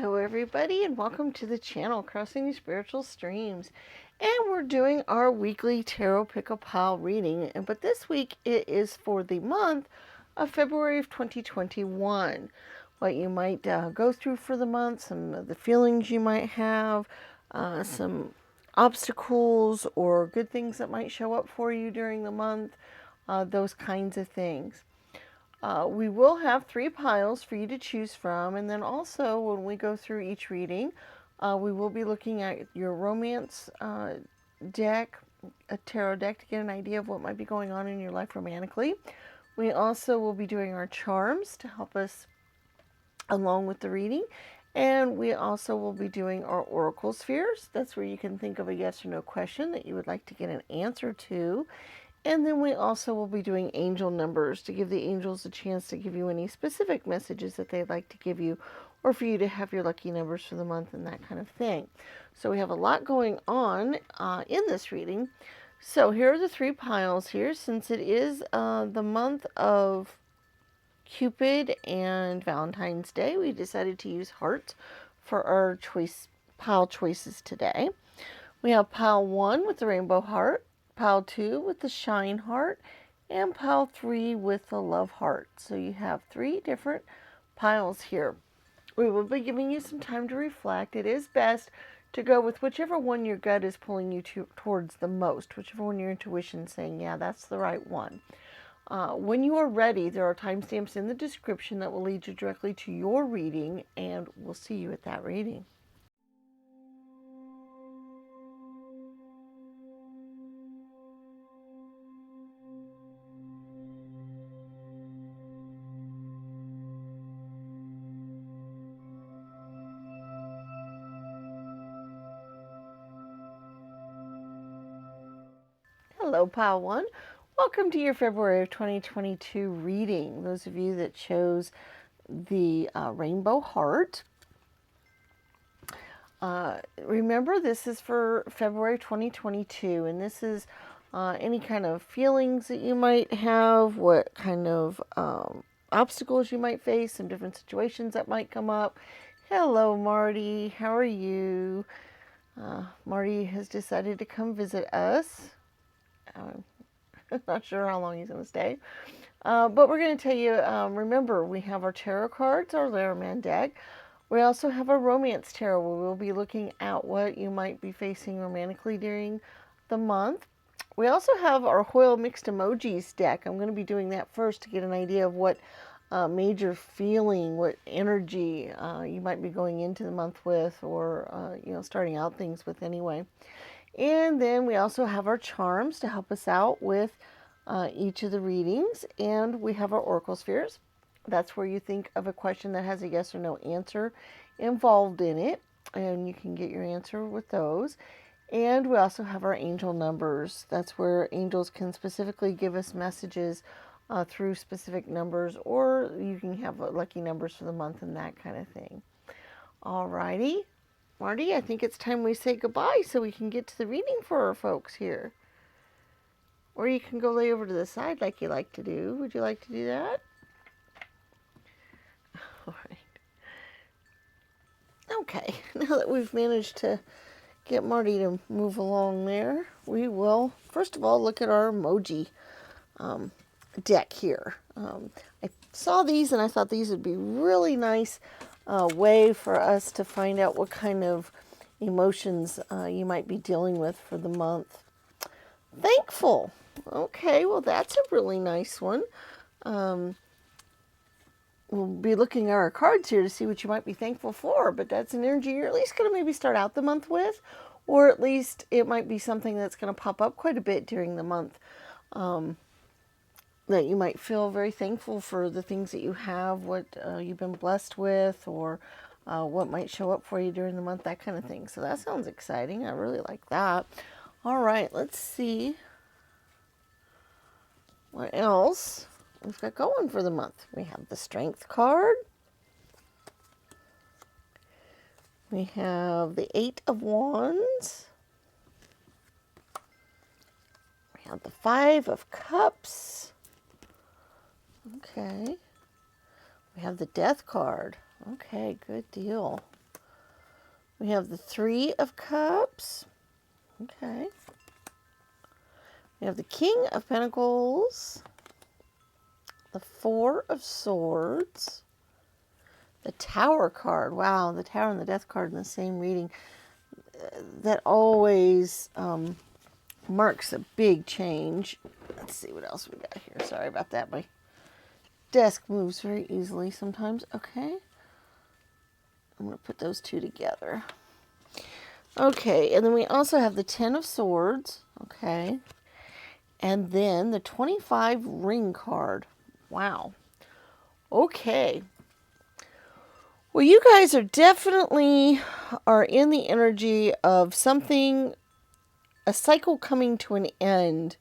Hello everybody and welcome to the channel Crossing the Spiritual Streams, and we're doing our weekly tarot pick-a-pile reading, but this week it is for the month of February of 2021. What you might go through for the month, some of the feelings you might have, some obstacles or good things that might show up for you during the month, those kinds of things. We will have 3 piles for you to choose from, and then also when we go through each reading, we will be looking at your romance deck, a tarot deck, to get an idea of what might be going on in your life romantically. We also will be doing our charms to help us along with the reading, and we also will be doing our oracle spheres. That's where you can think of a yes or no question that you would like to get an answer to. And then we also will be doing angel numbers to give the angels a chance to give you any specific messages that they'd like to give you, or for you to have your lucky numbers for the month and that kind of thing. So we have a lot going on in this reading. So here are the 3 piles here. Since it is the month of Cupid and Valentine's Day, we decided to use hearts for our pile choices today. We have pile 1 with the rainbow heart, pile 2 with the shine heart, and pile 3 with the love heart. So you have 3 different piles here. We will be giving you some time to reflect. It is best to go with whichever one your gut is pulling you towards the most, whichever one your intuition is saying, yeah, that's the right one. When you are ready, there are timestamps in the description that will lead you directly to your reading, and we'll see you at that reading. Hello, pile 1. Welcome to your February of 2022 reading. Those of you that chose the rainbow heart, remember this is for February 2022, and this is any kind of feelings that you might have, what kind of obstacles you might face, some different situations that might come up. Hello, Marty. How are you? Marty has decided to come visit us. Not sure how long he's going to stay. But we're going to tell you, remember, we have our tarot cards, our Lehrman deck. We also have our romance tarot, where we'll be looking at what you might be facing romantically during the month. We also have our Hoyle Mixed Emojis deck. I'm going to be doing that first to get an idea of what major feeling, what energy you might be going into the month with, or starting out things with anyway. And then we also have our charms to help us out with each of the readings. And we have our oracle spheres. That's where you think of a question that has a yes or no answer involved in it. And you can get your answer with those. And we also have our angel numbers. That's where angels can specifically give us messages through specific numbers. Or you can have lucky numbers for the month and that kind of thing. Alrighty. Marty, I think it's time we say goodbye so we can get to the reading for our folks here. Or you can go lay over to the side like you like to do. Would you like to do that? All right. Okay, now that we've managed to get Marty to move along there, we will, first of all, look at our emoji deck here. I saw these and I thought these would be really nice way for us to find out what kind of emotions you might be dealing with for the month. Thankful. Okay, well that's a really nice one. We'll be looking at our cards here to see what you might be thankful for, but that's an energy you're at least going to maybe start out the month with, or at least it might be something that's going to pop up quite a bit during the month. That you might feel very thankful for the things that you have, what you've been blessed with, or what might show up for you during the month, that kind of thing. So that sounds exciting. I really like that. All right, let's see what else we've got going for the month. We have the Strength card. We have the 8 of Wands. We have the 5 of Cups. Okay. We have the Death card. Okay, good deal. We have the Three of Cups. Okay. We have the King of Pentacles. The Four of Swords. The Tower card. Wow, the Tower and the Death card in the same reading. That always marks a big change. Let's see what else we got here. Sorry about that. My desk moves very easily sometimes. Okay. I'm going to put those two together. Okay, and then we also have the Ten of Swords. Okay. And then the 25 ring card. Wow. Okay. Well, you guys are definitely in the energy of something, a cycle coming to an end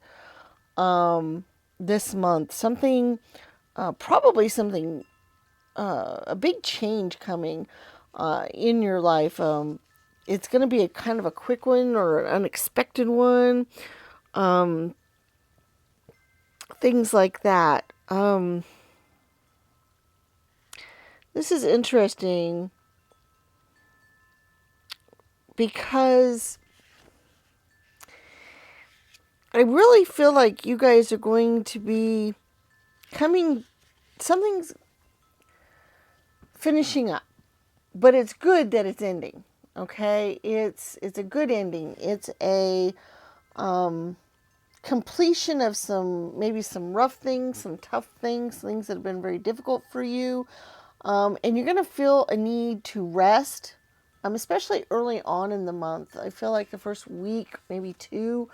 this month. Something, probably something, a big change coming in your life. It's going to be a kind of a quick one or an unexpected one. Things like that. This is interesting because I really feel like you guys are going to be something's finishing up, but it's good that it's ending. Okay, it's a good ending. It's a completion of maybe some rough things, some tough things, things that have been very difficult for you. And you're going to feel a need to rest, especially early on in the month. I feel like the first week, maybe two,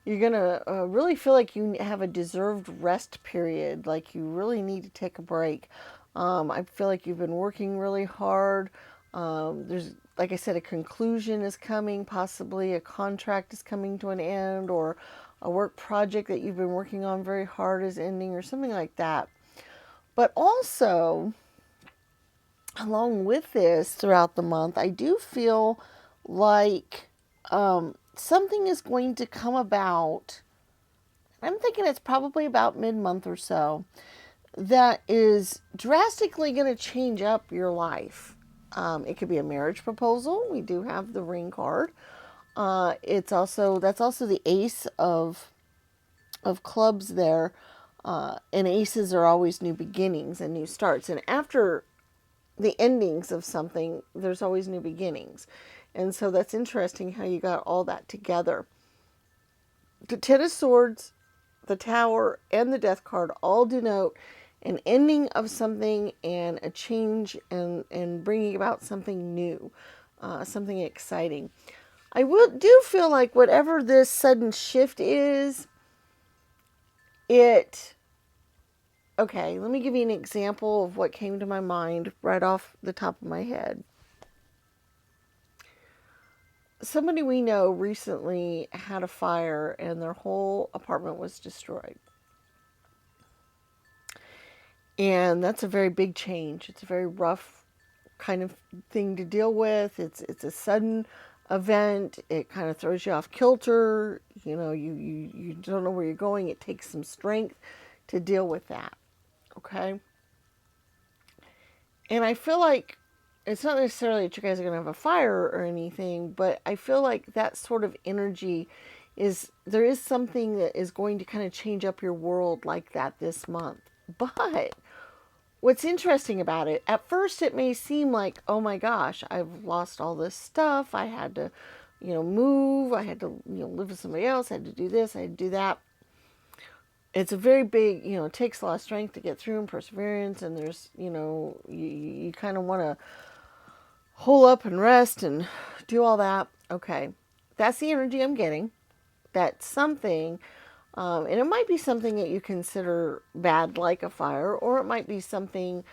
you're going to really feel like you have a deserved rest period, like you really need to take a break. I feel like you've been working really hard. There's, like I said, a conclusion is coming, possibly a contract is coming to an end, or a work project that you've been working on very hard is ending, or something like that. But also, along with this throughout the month, I do feel like something is going to come about. I'm thinking it's probably about mid-month or so, that is drastically going to change up your life. It could be a marriage proposal. We do have the ring card. That's also the Ace of clubs there. And aces are always new beginnings and new starts. And after the endings of something, there's always new beginnings. And so that's interesting how you got all that together. The Ten of Swords, the Tower, and the Death card all denote an ending of something and a change and bringing about something new, something exciting. I do feel like whatever this sudden shift is, okay, let me give you an example of what came to my mind right off the top of my head. Somebody we know recently had a fire and their whole apartment was destroyed. And that's a very big change. It's a very rough kind of thing to deal with. It's a sudden event. It kind of throws you off kilter. You know, you don't know where you're going. It takes some strength to deal with that. Okay? And I feel like it's not necessarily that you guys are going to have a fire or anything, but I feel like that sort of energy there is something that is going to kind of change up your world like that this month. But what's interesting about it, at first it may seem like, oh my gosh, I've lost all this stuff. I had to, move. I had to, live with somebody else. I had to do this. I had to do that. It's a very big, it takes a lot of strength to get through and perseverance. And there's, you kind of want to hole up and rest and do all that. Okay. That's the energy I'm getting. That's something. And it might be something that you consider bad, like a fire, or it might be something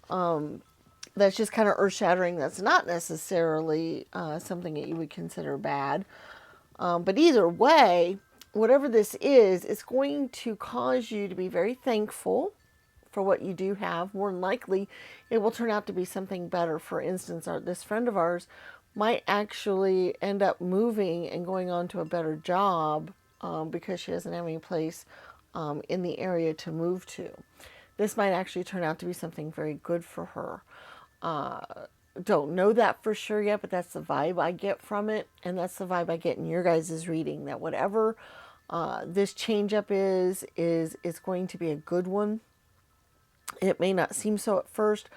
that's just kind of earth-shattering. That's not necessarily something that you would consider bad. But either way, whatever this is, it's going to cause you to be very thankful for what you do have. More than likely, it will turn out to be something better. For instance, this friend of ours might actually end up moving and going on to a better job because she doesn't have any place in the area to move to. This might actually turn out to be something very good for her. don't know that for sure yet, but that's the vibe I get from it. And that's the vibe I get in your guys' reading, that whatever this change up is going to be a good one. It may not seem so at first,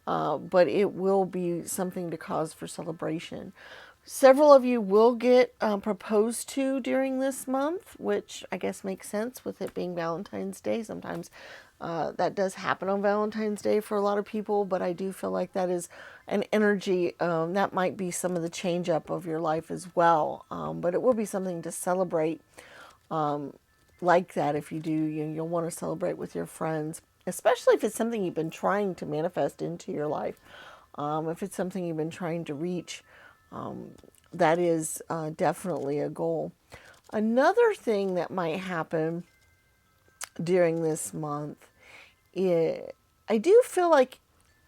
but it will be something to cause for celebration. Several of you will get proposed to during this month, which I guess makes sense with it being Valentine's Day. Sometimes that does happen on Valentine's Day for a lot of people, but I do feel like that is an energy that might be some of the change up of your life as well. But it will be something to celebrate like that. If you do, you'll want to celebrate with your friends, especially if it's something you've been trying to manifest into your life. If it's something you've been trying to reach, that is definitely a goal. Another thing that might happen during this month is, I do feel like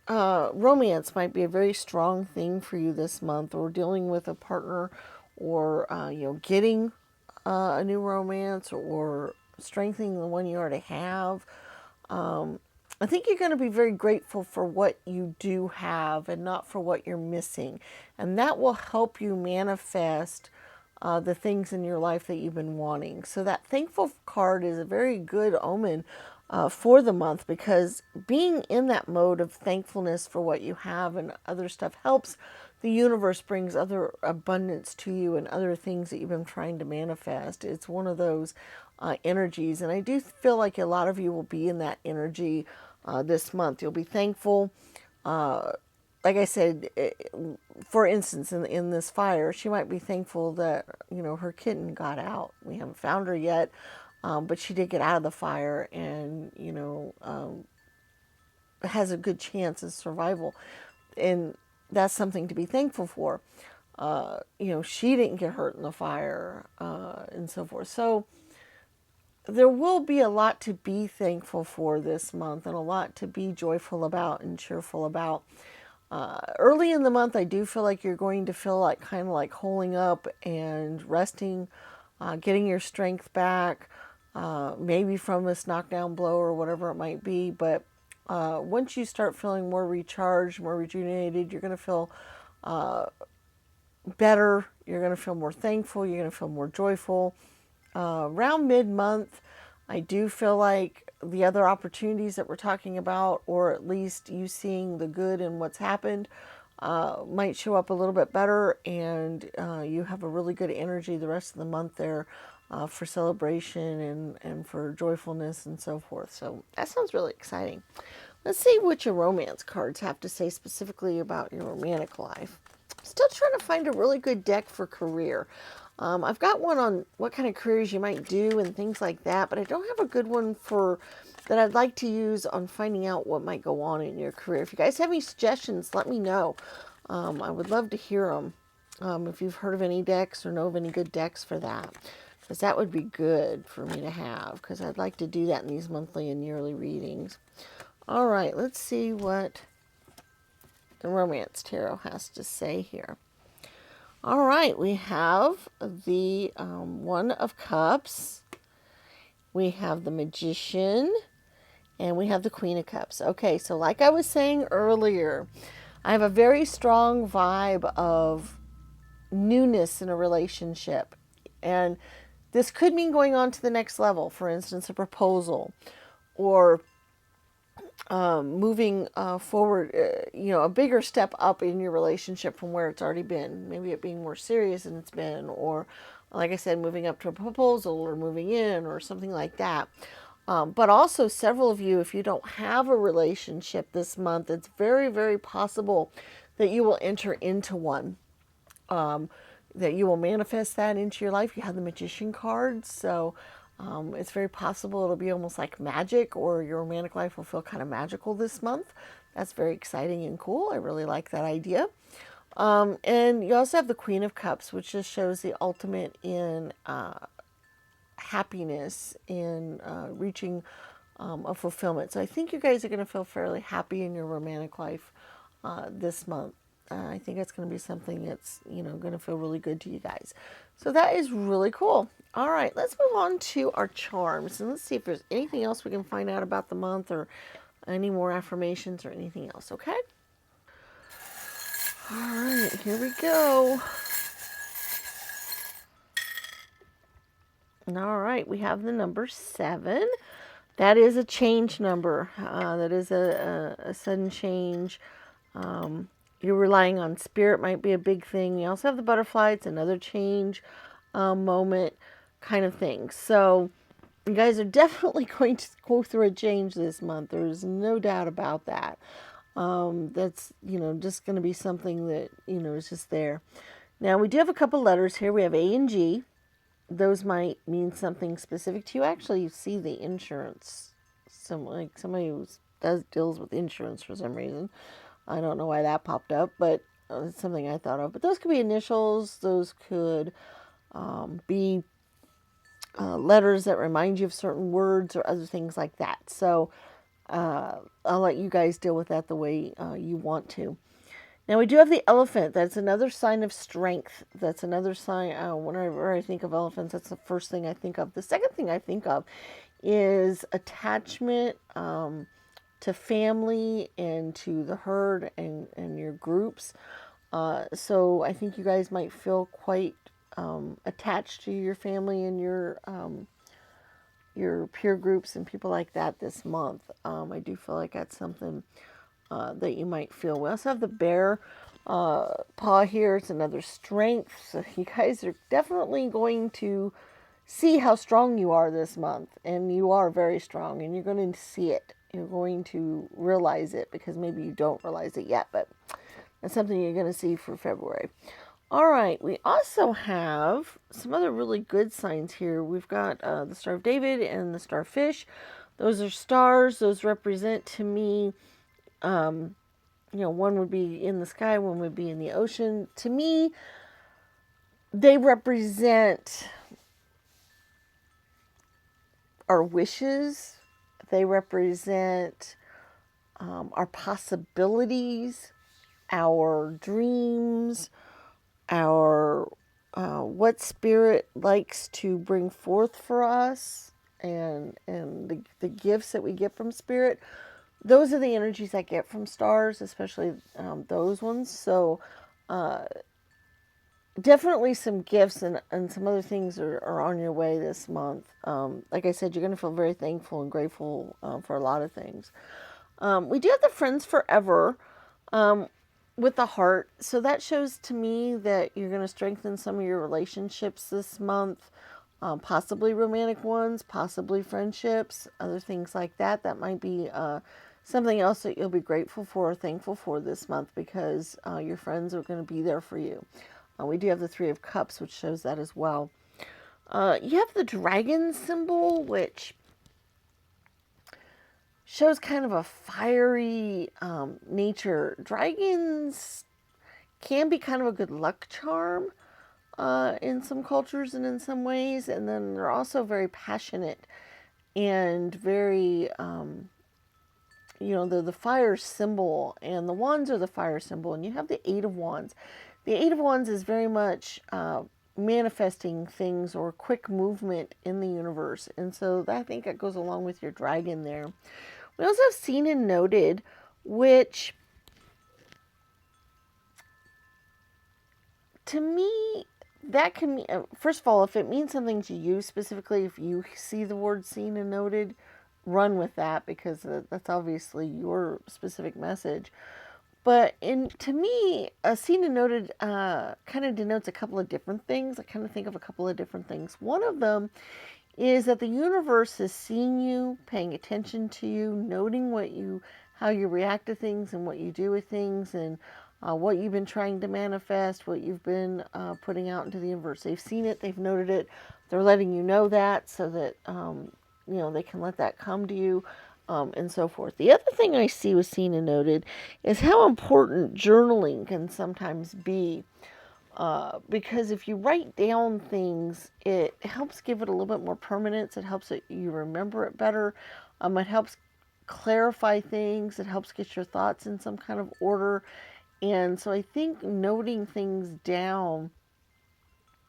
romance might be a very strong thing for you this month, or dealing with a partner, or getting a new romance, or strengthening the one you already have. I think you're going to be very grateful for what you do have and not for what you're missing. And that will help you manifest the things in your life that you've been wanting. So that thankful card is a very good omen for the month, because being in that mode of thankfulness for what you have and other stuff helps the universe, brings other abundance to you and other things that you've been trying to manifest. It's one of those energies, and I do feel like a lot of you will be in that energy this month. You'll be thankful. Like I said, for instance, in this fire, she might be thankful that her kitten got out. We haven't found her yet, but she did get out of the fire, and has a good chance of survival, and that's something to be thankful for. She didn't get hurt in the fire, and so forth. So there will be a lot to be thankful for this month, and a lot to be joyful about and cheerful about. Early in the month, I do feel like you're going to feel like kind of like holding up and resting, getting your strength back, maybe from this knockdown blow or whatever it might be. But once you start feeling more recharged, more rejuvenated, you're going to feel better. You're going to feel more thankful. You're going to feel more joyful. Around mid-month, I do feel like the other opportunities that we're talking about, or at least you seeing the good in what's happened, might show up a little bit better, and you have a really good energy the rest of the month there for celebration and for joyfulness and so forth. So that sounds really exciting. Let's see what your romance cards have to say specifically about your romantic life. Still trying to find a really good deck for career. I've got one on what kind of careers you might do and things like that, but I don't have a good one that I'd like to use on finding out what might go on in your career. If you guys have any suggestions, let me know. I would love to hear them. If you've heard of any decks or know of any good decks for that, because that would be good for me to have, because I'd like to do that in these monthly and yearly readings. All right, let's see what the Romance Tarot has to say here. All right, we have the One of Cups, we have the Magician, and we have the Queen of Cups. Okay, so like I was saying earlier, I have a very strong vibe of newness in a relationship. And this could mean going on to the next level, for instance, a proposal, or moving forward, a bigger step up in your relationship from where it's already been. Maybe it being more serious than it's been, or like I said, moving up to a proposal, or moving in, or something like that. But also, several of you, if you don't have a relationship this month, it's very, very possible that you will enter into one. That you will manifest that into your life. You have the Magician card, so it's very possible it'll be almost like magic, or your romantic life will feel kind of magical this month. That's very exciting and cool. I really like that idea. And you also have the Queen of Cups, which just shows the ultimate in happiness, in reaching a fulfillment. So I think you guys are going to feel fairly happy in your romantic life this month. I think it's going to be something that's, going to feel really good to you guys. So that is really cool. All right, let's move on to our charms. And let's see if there's anything else we can find out about the month, or any more affirmations or anything else, okay? All right, here we go. All right, we have the number 7. That is a change number. That is a sudden change. You're relying on spirit might be a big thing. You also have the butterfly. It's another change moment kind of thing. So you guys are definitely going to go through a change this month. There's no doubt about that. That's, just going to be something that, is just there. Now, we do have a couple letters here. We have A and G. Those might mean something specific to you. Actually, you see the insurance. Somebody who deals with insurance for some reason. I don't know why that popped up, but it's something I thought of. But those could be initials. Those could be letters that remind you of certain words or other things like that. So I'll let you guys deal with that the way you want to. Now we do have the elephant. That's another sign of strength. That's another sign. Whenever I think of elephants, that's the first thing I think of. The second thing I think of is attachment to family and to the herd and your groups. So I think you guys might feel quite attached to your family and your peer groups and people like that this month. I do feel like that's something that you might feel. We also have the bear paw here. It's another strength. So you guys are definitely going to see how strong you are this month. And you are very strong, and you're going to see it. You're going to realize it, because maybe you don't realize it yet, but that's something you're going to see for February. All right, we also have some other really good signs here. We've got the Star of David and the Starfish. Those are stars. Those represent to me, one would be in the sky, one would be in the ocean. To me, they represent our wishes. They represent our possibilities, our dreams, our what spirit likes to bring forth for us, and the gifts that we get from spirit. Those are the energies I get from stars, especially those ones. So definitely some gifts and some other things are on your way this month. Like I said, you're going to feel very thankful and grateful for a lot of things. We do have the Friends Forever with the heart. So that shows to me that you're going to strengthen some of your relationships this month. Possibly romantic ones, possibly friendships, other things like that. That might be something else that you'll be grateful for or thankful for this month, because your friends are going to be there for you. We do have the Three of Cups, which shows that as well. You have the dragon symbol, which shows kind of a fiery nature. Dragons can be kind of a good luck charm in some cultures and in some ways. And then they're also very passionate and very, they're the fire symbol, and the wands are the fire symbol. And you have the Eight of Wands. The Eight of Wands is very much manifesting things or quick movement in the universe. And so I think that goes along with your dragon there. We also have Seen and Noted, which to me, that can mean, first of all, if it means something to you specifically, if you see the word Seen and Noted, run with that, because that's obviously your specific message. But to me, Seen and Noted kind of denotes a couple of different things. I kind of think of a couple of different things. One of them is that the universe is seeing you, paying attention to you, noting how you react to things and what you do with things, and what you've been trying to manifest, what you've been putting out into the universe. They've seen it, they've noted it, they're letting you know that, so that they can let that come to you. And so forth. The other thing I see with Seen and Noted is how important journaling can sometimes be. Because if you write down things, it helps give it a little bit more permanence. It helps that you remember it better. It helps clarify things. It helps get your thoughts in some kind of order. And so I think noting things down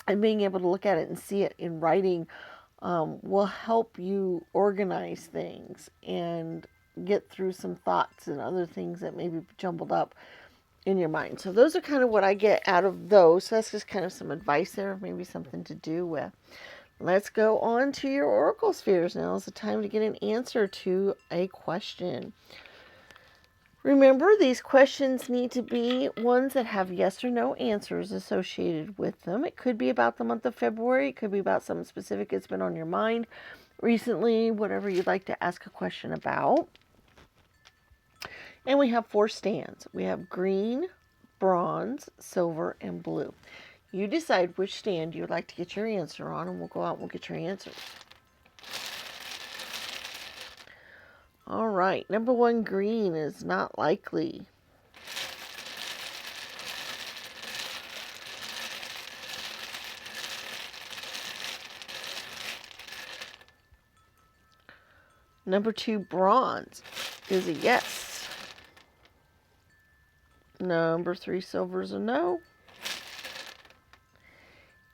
and being able to look at it and see it in writing will help you organize things and get through some thoughts and other things that may be jumbled up. in your mind. So those are kind of what I get out of those. So that's just kind of some advice there, maybe something to do with. Let's go on to your oracle spheres. Now is the time to get an answer to a question. Remember, these questions need to be ones that have yes or no answers associated with them. It could be about the month of February. It could be about something specific that's been on your mind recently, whatever you'd like to ask a question about. And we have 4 stands. We have green, bronze, silver, and blue. You decide which stand you would like to get your answer on, and we'll go out and we'll get your answers. All right, number 1, green is not likely. Number 2, bronze is a yes. Number 3, silver is a no.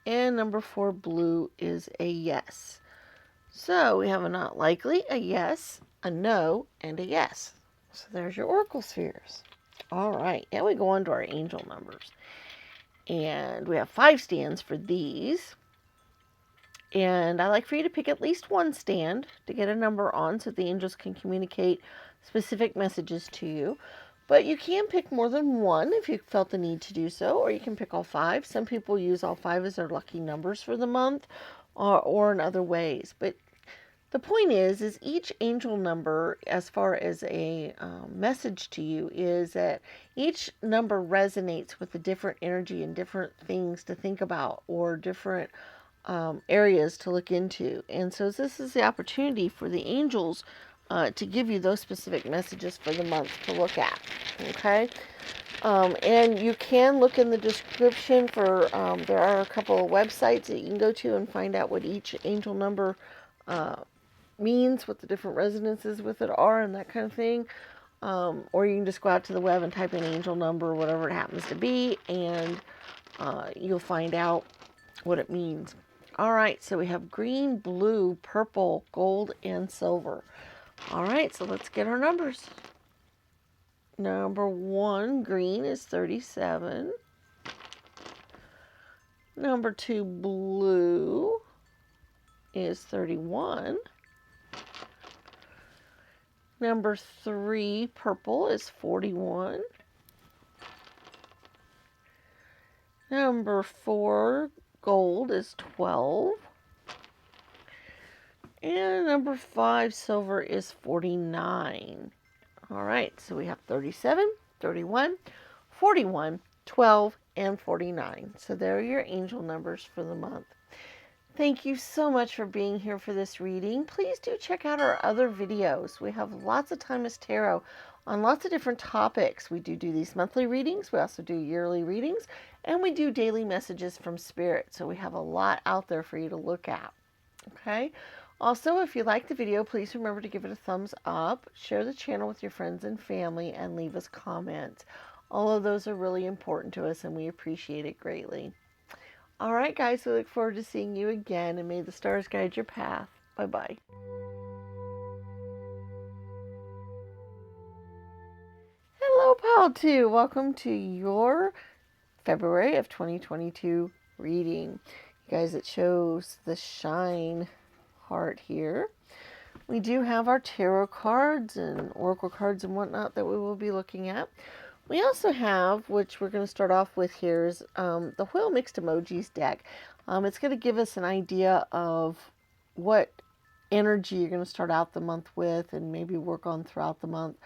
And number 4, blue is a yes. So we have a not likely, a yes, a no, and a yes. So there's your oracle spheres. All right, now we go on to our angel numbers. And we have 5 stands for these. And I like for you to pick at least one stand to get a number on so the angels can communicate specific messages to you. But you can pick more than one if you felt the need to do so, or you can pick all 5. Some people use all 5 as their lucky numbers for the month, or in other ways. But the point is each angel number, as far as a message to you, is that each number resonates with a different energy and different things to think about, or different areas to look into. And so this is the opportunity for the angels to give you those specific messages for the month to look at. Okay? And you can look in the description for, there are a couple of websites that you can go to and find out what each angel number means, what the different resonances with it are, and that kind of thing. Or you can just go out to the web and type in angel number, whatever it happens to be, and you'll find out what it means. All right, so we have green, blue, purple, gold, and silver. All right, so let's get our numbers. Number 1, green, is 37. Number 2, blue, is 31. Number 3, purple, is 41. Number 4, gold, is 12. And number 5, silver, is 49. All right, so we have 37, 31, 41, 12, and 49. So there are your angel numbers for the month. Thank you so much for being here for this reading. Please do check out our other videos. We have lots of Timeless Tarot on lots of different topics. We do these monthly readings. We also do yearly readings. And we do daily messages from Spirit. So we have a lot out there for you to look at. Okay? Also, if you like the video, please remember to give it a thumbs up, share the channel with your friends and family, and leave us comments. All of those are really important to us, and we appreciate it greatly. All right, guys, we look forward to seeing you again, and may the stars guide your path. Bye-bye. Hello, Pal 2. Welcome to your February of 2022 reading. You guys, it shows the shine heart here. We do have our tarot cards and oracle cards and whatnot that we will be looking at. We also have, which we're going to start off with here, is the Whale Mixed Emojis deck. It's going to give us an idea of what energy you're going to start out the month with and maybe work on throughout the month.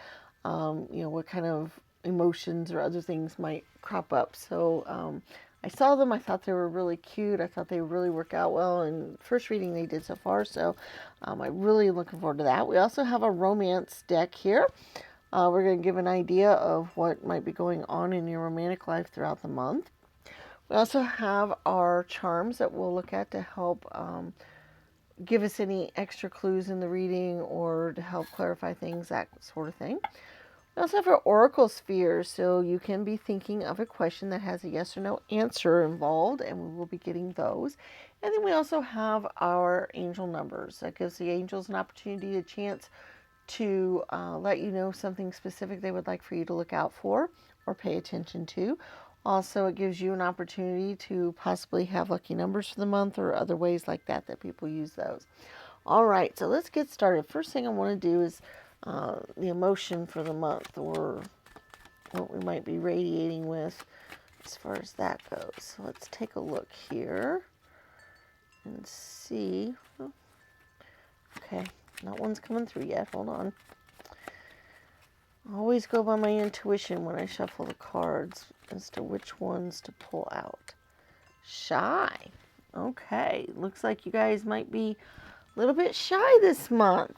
What kind of emotions or other things might crop up. So I saw them. I thought they were really cute. I thought they would really work out well in first reading they did so far. So I'm really looking forward to that. We also have a romance deck here. We're going to give an idea of what might be going on in your romantic life throughout the month. We also have our charms that we'll look at to help give us any extra clues in the reading or to help clarify things, that sort of thing. We also have our oracle spheres, so you can be thinking of a question that has a yes or no answer involved, and we will be getting those. And then we also have our angel numbers. That gives the angels an opportunity, a chance to let you know something specific they would like for you to look out for or pay attention to. Also, it gives you an opportunity to possibly have lucky numbers for the month or other ways like that that people use those. All right, so let's get started. First thing I want to do is the emotion for the month, or what we might be radiating with as far as that goes. So let's take a look here and see. Okay, not one's coming through yet. Hold on. I always go by my intuition when I shuffle the cards as to which ones to pull out. Shy. Okay, looks like you guys might be a little bit shy this month.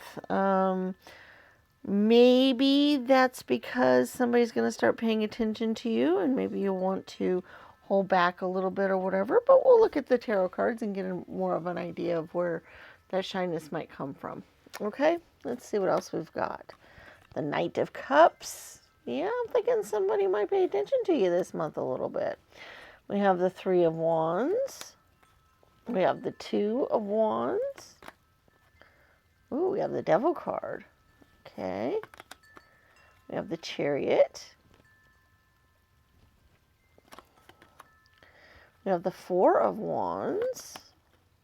Maybe that's because somebody's going to start paying attention to you, and maybe you'll want to hold back a little bit or whatever, but we'll look at the tarot cards and get more of an idea of where that shyness might come from. Okay, let's see what else we've got. The Knight of Cups. Yeah, I'm thinking somebody might pay attention to you this month a little bit. We have the Three of Wands. We have the Two of Wands. Ooh, we have the Devil card. Okay. We have the Chariot. We have the Four of Wands.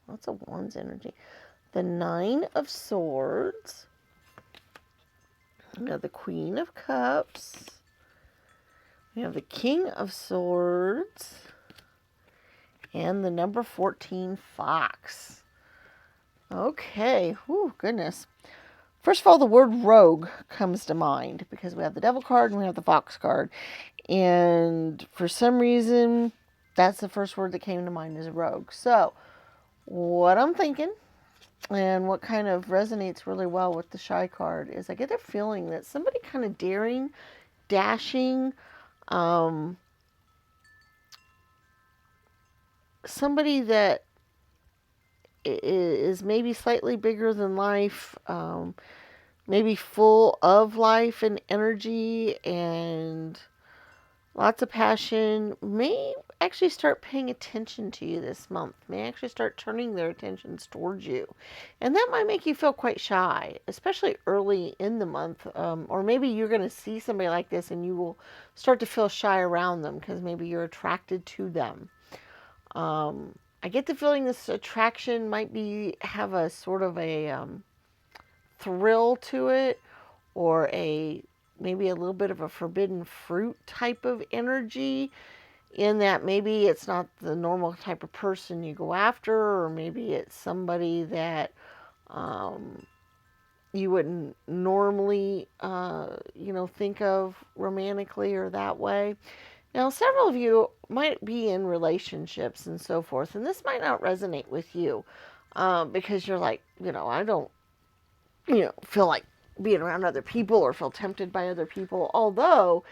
Lots of Wands energy. The Nine of Swords. We have the Queen of Cups. We have the King of Swords. And the number 14, Fox. Okay. Whew, goodness. First of all, the word rogue comes to mind because we have the Devil card and we have the Fox card. And for some reason, that's the first word that came to mind is rogue. So, what I'm thinking and what kind of resonates really well with the Shy card is I get a feeling that somebody kind of daring, dashing, somebody that is maybe slightly bigger than life, maybe full of life and energy and lots of passion, may actually start paying attention to you this month, may actually start turning their attentions towards you. And that might make you feel quite shy, especially early in the month. Or maybe you're going to see somebody like this and you will start to feel shy around them because maybe you're attracted to them. I get the feeling this attraction might have a sort of a thrill to it, or maybe a little bit of a forbidden fruit type of energy, in that maybe it's not the normal type of person you go after, or maybe it's somebody that you wouldn't normally think of romantically or that way. Now, several of you might be in relationships and so forth, and this might not resonate with you because you're like, I don't, feel like being around other people or feel tempted by other people. Although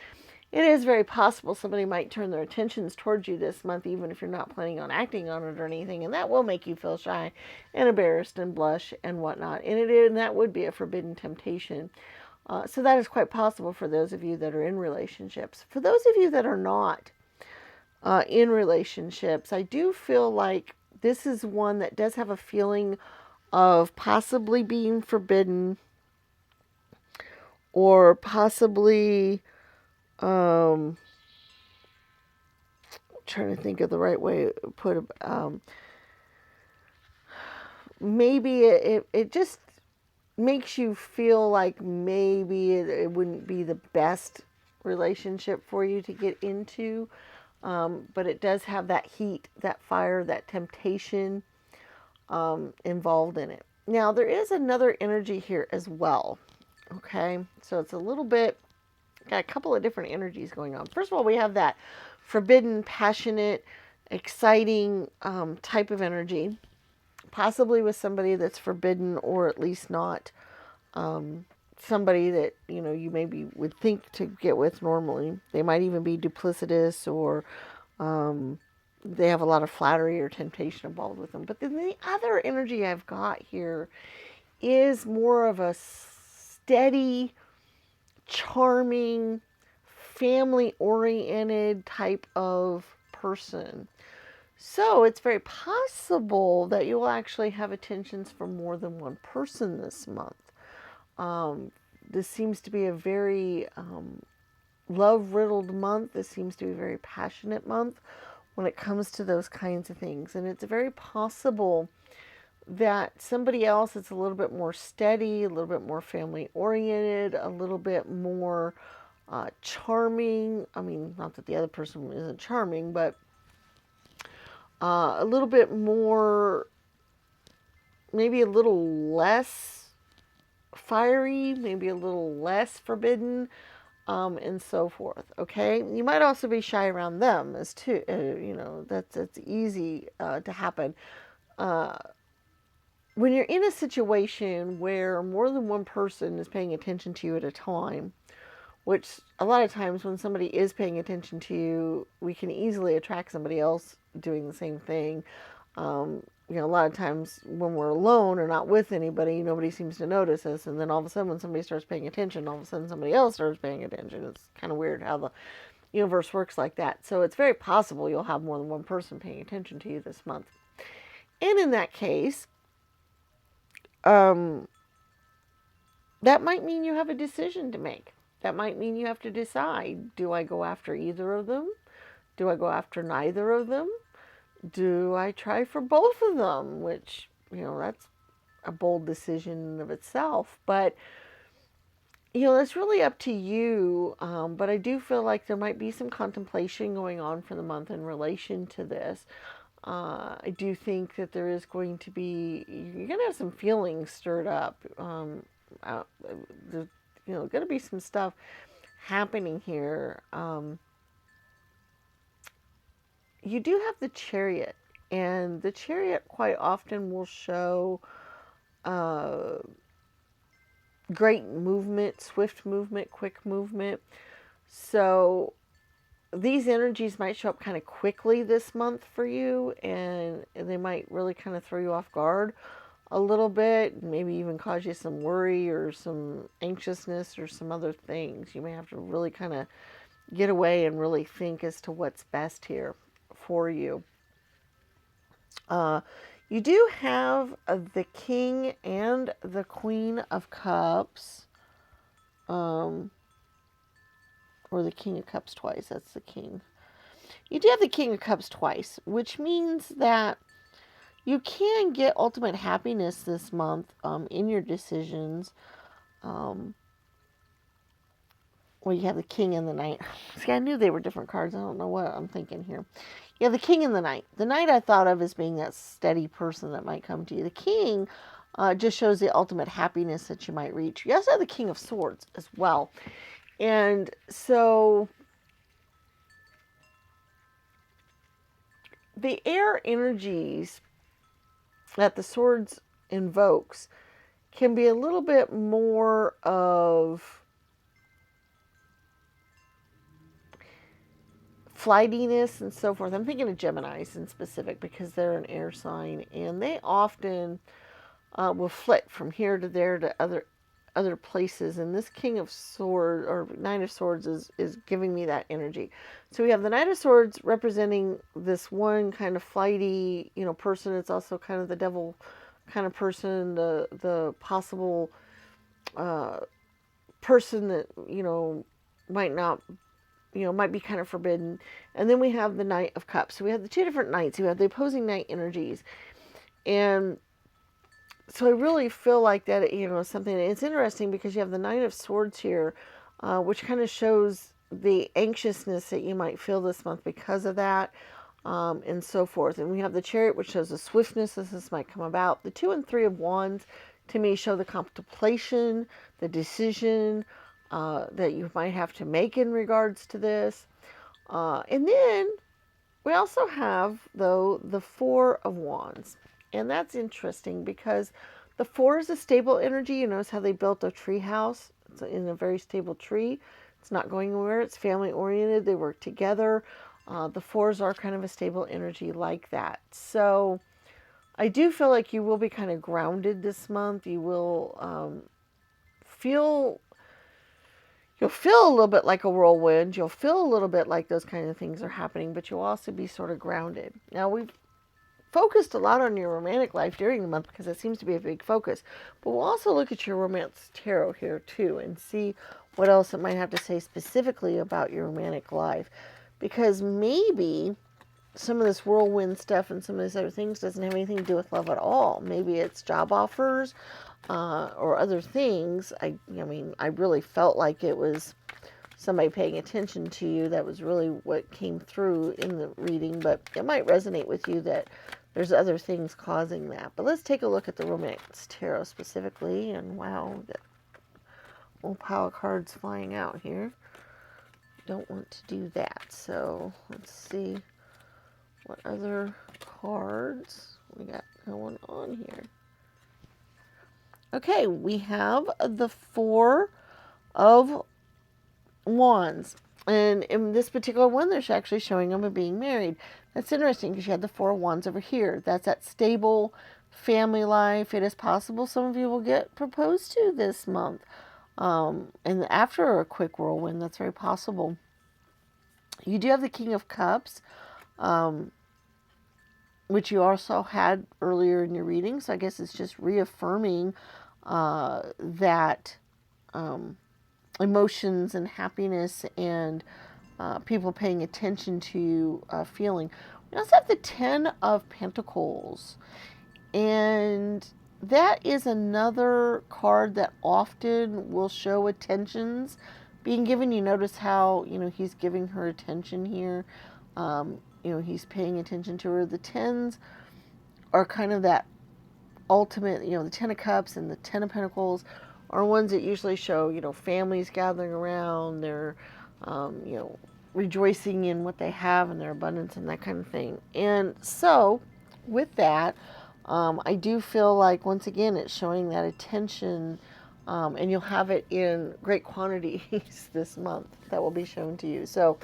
it is very possible somebody might turn their attentions towards you this month, even if you're not planning on acting on it or anything, and that will make you feel shy and embarrassed and blush and whatnot. And that would be a forbidden temptation. So that is quite possible for those of you that are in relationships. For those of you that are not in relationships, I do feel like this is one that does have a feeling of possibly being forbidden, or possibly trying to think of the right way to put it. Maybe it just makes you feel like maybe it wouldn't be the best relationship for you to get into, but it does have that heat, that fire, that temptation involved in it. Now, there is another energy here as well. Okay, so it's a little bit, got a couple of different energies going on. First of all, we have that forbidden, passionate, exciting type of energy, possibly with somebody that's forbidden, or at least not somebody that you maybe would think to get with normally. They might even be duplicitous, or they have a lot of flattery or temptation involved with them. But then the other energy I've got here is more of a steady, charming, family-oriented type of person. So it's very possible that you will actually have attentions from more than one person this month. This seems to be a very love-riddled month. This seems to be a very passionate month when it comes to those kinds of things. And it's very possible that somebody else is a little bit more steady, a little bit more family-oriented, a little bit more charming. I mean, not that the other person isn't charming, but a little bit more, maybe a little less fiery, maybe a little less forbidden, and so forth. Okay, you might also be shy around them as too. That's easy to happen. When you're in a situation where more than one person is paying attention to you at a time, which a lot of times when somebody is paying attention to you, we can easily attract somebody else doing the same thing. A lot of times when we're alone or not with anybody, nobody seems to notice us. And then all of a sudden when somebody starts paying attention, all of a sudden somebody else starts paying attention. It's kind of weird how the universe works like that. So it's very possible you'll have more than one person paying attention to you this month. And in that case, that might mean you have a decision to make. That might mean you have to decide, do I go after either of them? Do I go after neither of them? Do I try for both of them? Which, that's a bold decision of itself. But, it's really up to you. But I do feel like there might be some contemplation going on for the month in relation to this. I do think that there is going to be, you're going to have some feelings stirred up. There's, going to be some stuff happening here. You do have the Chariot, and the Chariot quite often will show great movement, swift movement, quick movement. So these energies might show up kind of quickly this month for you, and they might really kind of throw you off guard a little bit, maybe even cause you some worry or some anxiousness or some other things. You may have to really kind of get away and really think as to what's best here for you. You do have the King and the Queen of Cups, or the King of Cups twice. That's the King. You do have the King of Cups twice, which means that you can get ultimate happiness this month in your decisions. Well, you have the King and the Knight. See, I knew they were different cards. I don't know what I'm thinking here. You have the King and the Knight. The Knight I thought of as being that steady person that might come to you. The King just shows the ultimate happiness that you might reach. You also have the King of Swords as well. And so the air energies that the swords invokes can be a little bit more of flightiness and so forth. I'm thinking of Geminis in specific because they're an air sign, and they often will flit from here to there to other places. And this King of Swords or Knight of Swords is giving me that energy. So we have the Knight of Swords representing this one kind of flighty, person. It's also kind of the devil kind of person, the possible person that might be kind of forbidden. And then we have the Knight of Cups. So we have the two different knights. We have the opposing knight energies. And so I really feel like that, something. It's interesting because you have the Knight of Swords here, which kind of shows the anxiousness that you might feel this month because of that, and so forth. And we have the Chariot, which shows the swiftness that this might come about. The 2 and 3 of Wands, to me, show the contemplation, the decision that you might have to make in regards to this. And then we also have, though, the 4 of Wands. And that's interesting because the 4 is a stable energy. You notice how they built a tree house. It's in a very stable tree. It's not going anywhere. It's family oriented. They work together. The 4s are kind of a stable energy like that. So I do feel like you will be kind of grounded this month. You will you'll feel a little bit like a whirlwind. You'll feel a little bit like those kind of things are happening, but you'll also be sort of grounded. Now, we've focused a lot on your romantic life during the month because it seems to be a big focus. But we'll also look at your romance tarot here too and see what else it might have to say specifically about your romantic life. Because maybe some of this whirlwind stuff and some of these other things doesn't have anything to do with love at all. Maybe it's job offers or other things. I mean, I really felt like it was somebody paying attention to you. That was really what came through in the reading, but it might resonate with you that there's other things causing that. But let's take a look at the romance tarot specifically. And wow, we got a whole pile of cards flying out here. Don't want to do that. So let's see what other cards we got going on here. Okay, we have the Four of Wands. And in this particular one, they're actually showing them being married. That's interesting because you had the Four of Wands over here. That's that stable family life. It is possible some of you will get proposed to this month. And after a quick whirlwind, that's very possible. You do have the King of Cups, which you also had earlier in your reading. So I guess it's just reaffirming that emotions and happiness and people paying attention to you feeling. We also have the Ten of Pentacles. And that is another card that often will show attentions being given. You notice how, he's giving her attention here. He's paying attention to her. The tens are kind of that ultimate, the Ten of Cups and the Ten of Pentacles are ones that usually show, families gathering around. They're, rejoicing in what they have and their abundance and that kind of thing. And so with that, I do feel like, once again, it's showing that attention, and you'll have it in great quantities this month that will be shown to you. So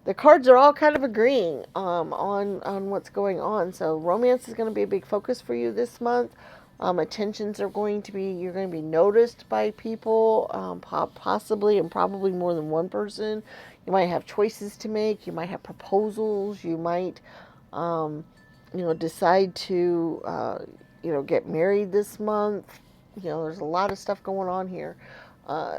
the cards are all kind of agreeing on what's going on. So romance is going to be a big focus for you this month. Attentions are going to be, you're going to be noticed by people, possibly and probably more than one person. You might have choices to make. You might have proposals. You might, decide to, get married this month. There's a lot of stuff going on here.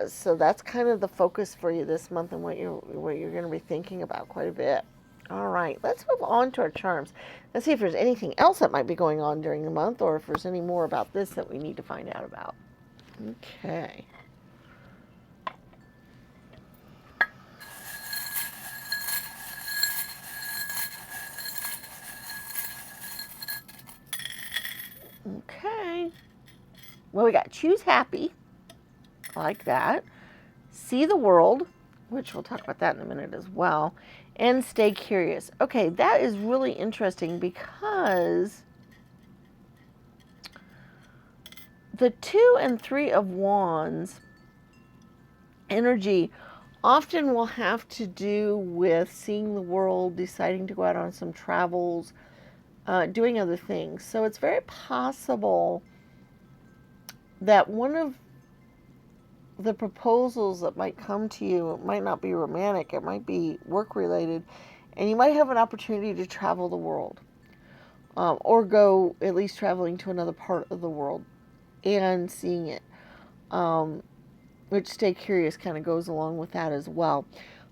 So that's kind of the focus for you this month and what you're going to be thinking about quite a bit. All right, let's move on to our charms. Let's see if there's anything else that might be going on during the month, or if there's any more about this that we need to find out about. Okay. Okay. Well, we got choose happy. I like that. See the world, which we'll talk about that in a minute as well. And stay curious. Okay, that is really interesting because the 2 and 3 of Wands energy often will have to do with seeing the world, deciding to go out on some travels, doing other things. So it's very possible that one of the proposals that might come to you, it might not be romantic, it might be work related, and you might have an opportunity to travel the world, or go at least traveling to another part of the world and seeing it, which stay curious kind of goes along with that as well.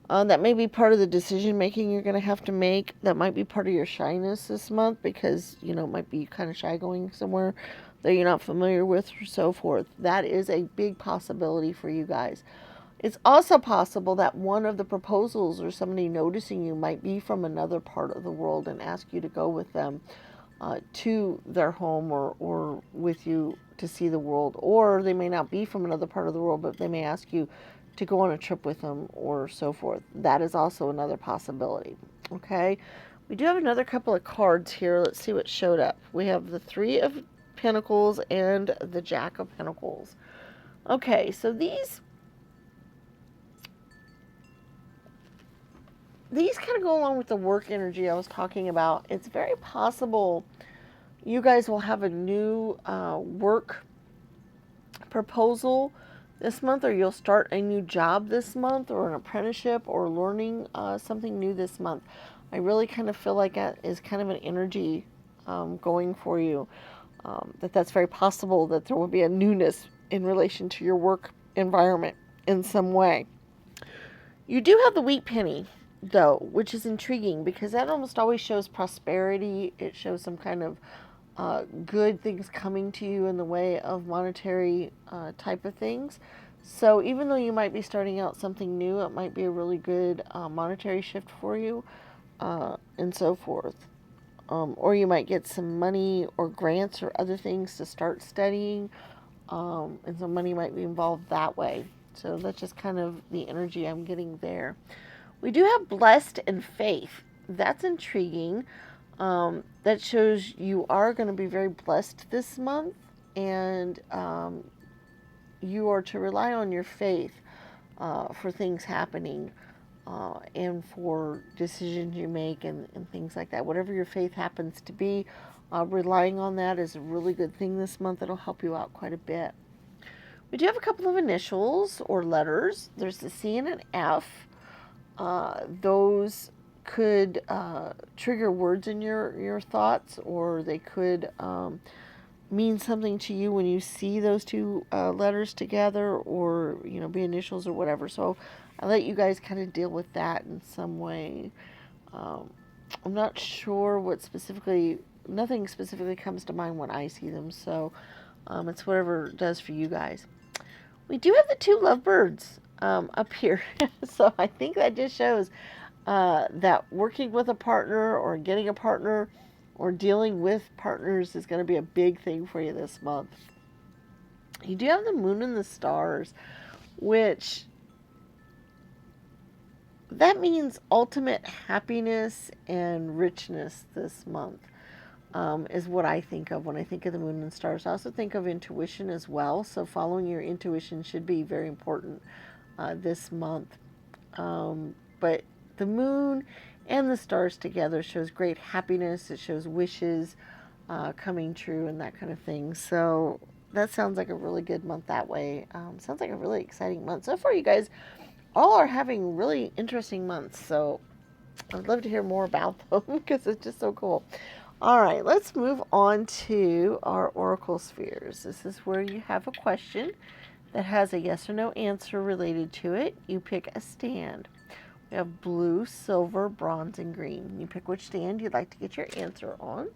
That may be part of the decision making you're going to have to make. That might be part of your shyness this month because, it might be kind of shy going somewhere that you're not familiar with or so forth. That is a big possibility for you guys. It's also possible that one of the proposals or somebody noticing you might be from another part of the world and ask you to go with them to their home or with you to see the world. Or they may not be from another part of the world, but they may ask you to go on a trip with them or so forth. That is also another possibility. Okay, we do have another couple of cards here. Let's see what showed up. We have the 3 of Pentacles and the Jack of Pentacles. Okay, so these kind of go along with the work energy I was talking about. It's very possible you guys will have a new work proposal this month, or you'll start a new job this month, or an apprenticeship, or learning something new this month. I really kind of feel like that is kind of an energy going for you. That's very possible that there will be a newness in relation to your work environment in some way. You do have the wheat penny, though, which is intriguing because that almost always shows prosperity. It shows some kind of good things coming to you in the way of monetary type of things. So even though you might be starting out something new, it might be a really good monetary shift for you, and so forth. Or you might get some money or grants or other things to start studying, and some money might be involved that way. So that's just kind of the energy I'm getting there. We do have blessed and faith. That's intriguing. That shows you are going to be very blessed this month, and you are to rely on your faith for things happening, and for decisions you make and things like that. Whatever your faith happens to be, relying on that is a really good thing this month. It'll help you out quite a bit. We do have a couple of initials or letters. There's a C and an F. Those could trigger words in your thoughts, or they could mean something to you when you see those two letters together, or be initials or whatever. So I'll let you guys kind of deal with that in some way. I'm not sure what specifically, nothing specifically comes to mind when I see them, so it's whatever it does for you guys. We do have the two lovebirds up here, so I think that just shows that working with a partner or getting a partner or dealing with partners is going to be a big thing for you this month. You do have the moon and the stars, which that means ultimate happiness and richness this month, is what I think of when I think of the moon and stars. I also think of intuition as well, so following your intuition should be very important this month. But the moon and the stars together shows great happiness. It shows wishes coming true and that kind of thing. So that sounds like a really good month that way. Sounds like a really exciting month. So far, you guys all are having really interesting months. So I'd love to hear more about them because it's just so cool. All right, let's move on to our oracle spheres. This is where you have a question that has a yes or no answer related to it. You pick a stand. We have blue, silver, bronze, and green. You pick which stand you'd like to get your answer on,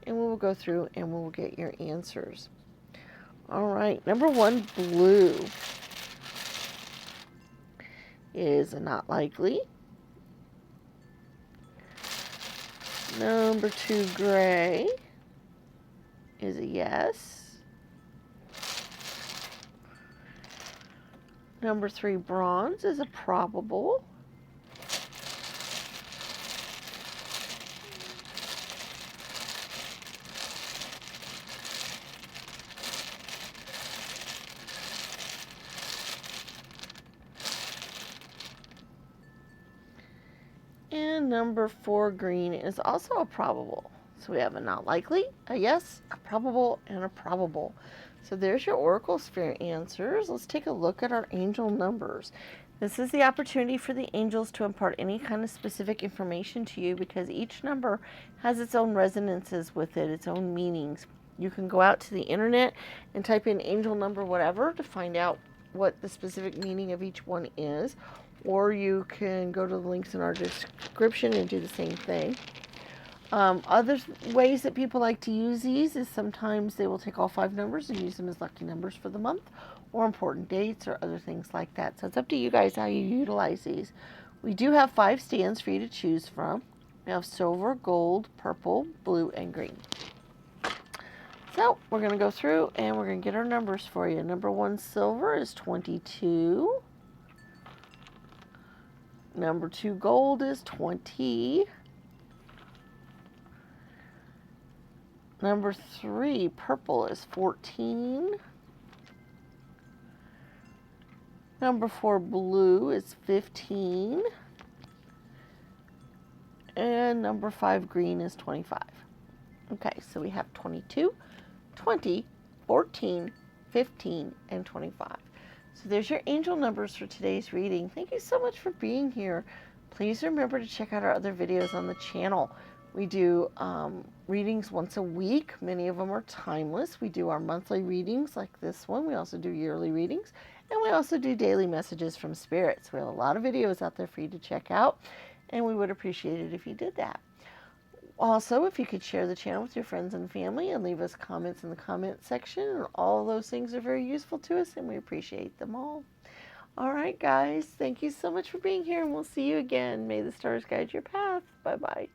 and we will go through and we will get your answers. All right, number one, blue is not likely. Number two, gray is a yes. Number three, bronze is a probable. And number four, green, is also a probable. So we have a not likely, a yes, a probable, and a probable. So there's your oracle sphere answers. Let's take a look at our angel numbers. This is the opportunity for the angels to impart any kind of specific information to you, because each number has its own resonances with it, its own meanings. You can go out to the internet and type in angel number whatever to find out what the specific meaning of each one is. Or you can go to the links in our description and do the same thing. Other ways that people like to use these is sometimes they will take all 5 numbers and use them as lucky numbers for the month, or important dates, or other things like that. So it's up to you guys how you utilize these. We do have 5 stands for you to choose from. We have silver, gold, purple, blue, and green. So we're going to go through and we're going to get our numbers for you. Number 1, silver, is 22. Number 2, gold, is 20. Number 3, purple, is 14. Number 4, blue, is 15. And number 5, green, is 25. Okay, so we have 22, 20, 14, 15, and 25. So there's your angel numbers for today's reading. Thank you so much for being here. Please remember to check out our other videos on the channel. We do readings once a week. Many of them are timeless. We do our monthly readings like this one. We also do yearly readings. And we also do daily messages from spirits. We have a lot of videos out there for you to check out. And we would appreciate it if you did that. Also, if you could share the channel with your friends and family and leave us comments in the comment section. All of those things are very useful to us and we appreciate them all. All right, guys. Thank you so much for being here and we'll see you again. May the stars guide your path. Bye-bye.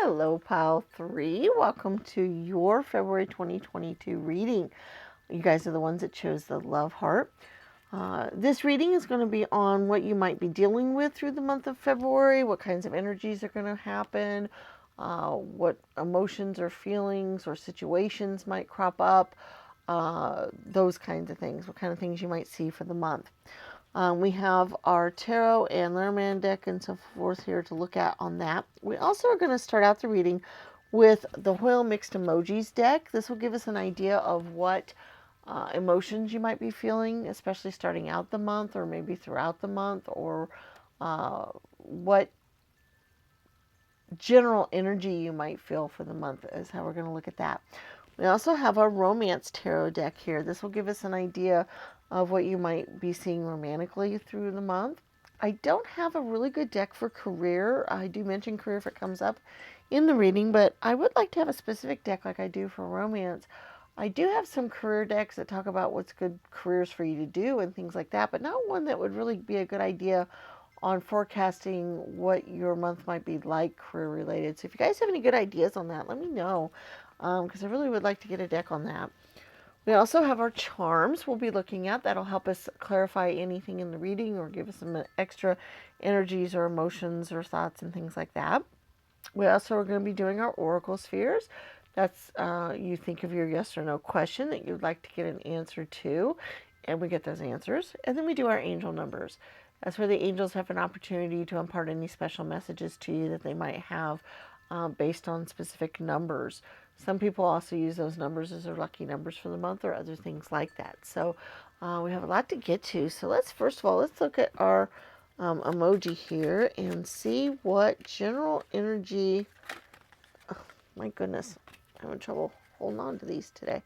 Hello, Pile 3. Welcome to your February 2022 reading. You guys are the ones that chose the Love Heart. This reading is going to be on what you might be dealing with through the month of February, what kinds of energies are going to happen, what emotions or feelings or situations might crop up, those kinds of things, what kind of things you might see for the month. We have our tarot and Lenormand deck and so forth here to look at on that. We also are going to start out the reading with the Whale Mixed Emojis deck. This will give us an idea of what emotions you might be feeling, especially starting out the month or maybe throughout the month, or what general energy you might feel for the month is how we're going to look at that. We also have our Romance Tarot deck here. This will give us an idea of what you might be seeing romantically through the month. I don't have a really good deck for career. I do mention career if it comes up in the reading, but I would like to have a specific deck like I do for romance. I do have some career decks that talk about what's good careers for you to do and things like that, but not one that would really be a good idea on forecasting what your month might be like career related. So if you guys have any good ideas on that, let me know, because I really would like to get a deck on that. We also have our charms we'll be looking at. That'll help us clarify anything in the reading or give us some extra energies or emotions or thoughts and things like that. We also are going to be doing our oracle spheres. That's you think of your yes or no question that you'd like to get an answer to, and we get those answers. And then we do our angel numbers. That's where the angels have an opportunity to impart any special messages to you that they might have based on specific numbers. Some people also use those numbers as their lucky numbers for the month or other things like that. So we have a lot to get to. So first of all, let's look at our emoji here and see what general energy. Oh, my goodness, I'm having trouble holding on to these today.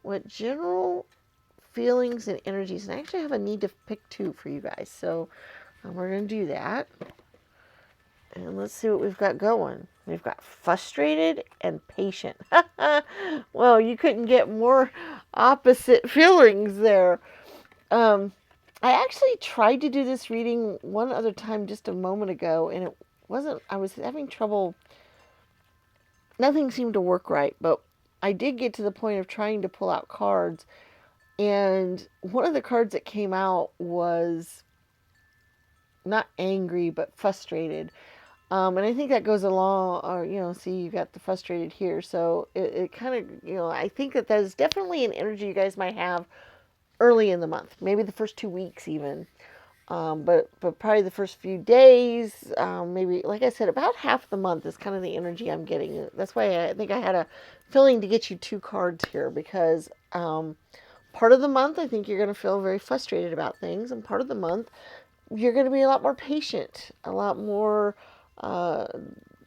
What general feelings and energies, and I actually have a need to pick two for you guys. So we're going to do that. And let's see what we've got going. We've got frustrated and patient. Well, you couldn't get more opposite feelings there. I actually tried to do this reading one other time just a moment ago, and it wasn't, I was having trouble. Nothing seemed to work right, but I did get to the point of trying to pull out cards, and one of the cards that came out was not angry, but frustrated. And I think that goes along, or, see, you got the frustrated here. So it kind of, I think that is definitely an energy you guys might have early in the month, maybe the first 2 weeks even. But probably the first few days, maybe, like I said, about half the month is kind of the energy I'm getting. That's why I think I had a feeling to get you 2 cards here, because part of the month, I think you're going to feel very frustrated about things. And part of the month, you're going to be a lot more patient, a lot more...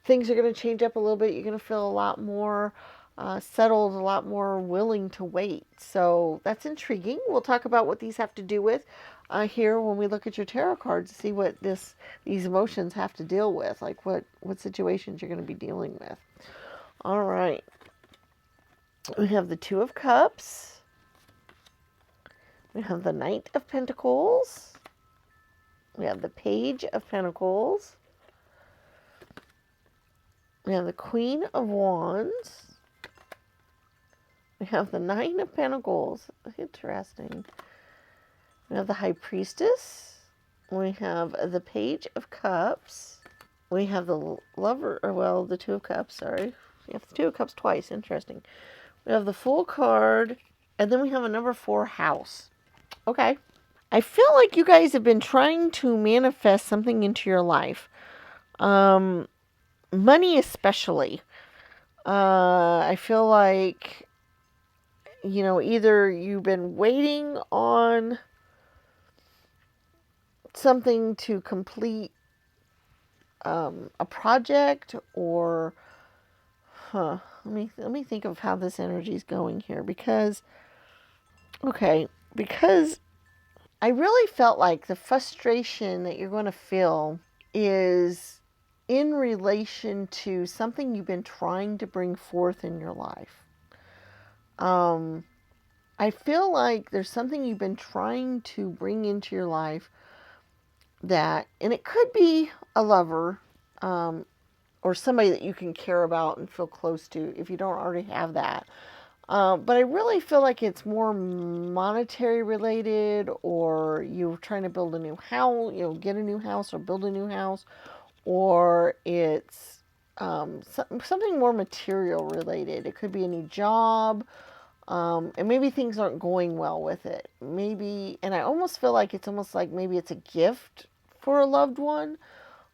things are going to change up a little bit. You're going to feel a lot more settled, a lot more willing to wait. So that's intriguing. We'll talk about what these have to do with here when we look at your tarot cards to see what these emotions have to deal with, like what situations you're going to be dealing with. All right. We have the Two of Cups. We have the Knight of Pentacles. We have the Page of Pentacles. We have the Queen of Wands. We have the Nine of Pentacles. Interesting. We have the High Priestess. We have the Page of Cups. We have the Lover, the Two of Cups, sorry. We have the Two of Cups twice. Interesting. We have the Fool card. And then we have a number 4 house. Okay. I feel like you guys have been trying to manifest something into your life. Money especially. I feel like, either you've been waiting on something to complete a project, or let me think of how this energy is going here, because I really felt like the frustration that you're going to feel is in relation to something you've been trying to bring forth in your life. I feel like there's something you've been trying to bring into your life that, and it could be a lover, or somebody that you can care about and feel close to if you don't already have that. But I really feel like it's more monetary related, or you're trying to build a new house, get a new house or build a new house, or it's something more material related. It could be a new job, and maybe things aren't going well with it. Maybe, and I almost feel like it's almost like maybe it's a gift for a loved one,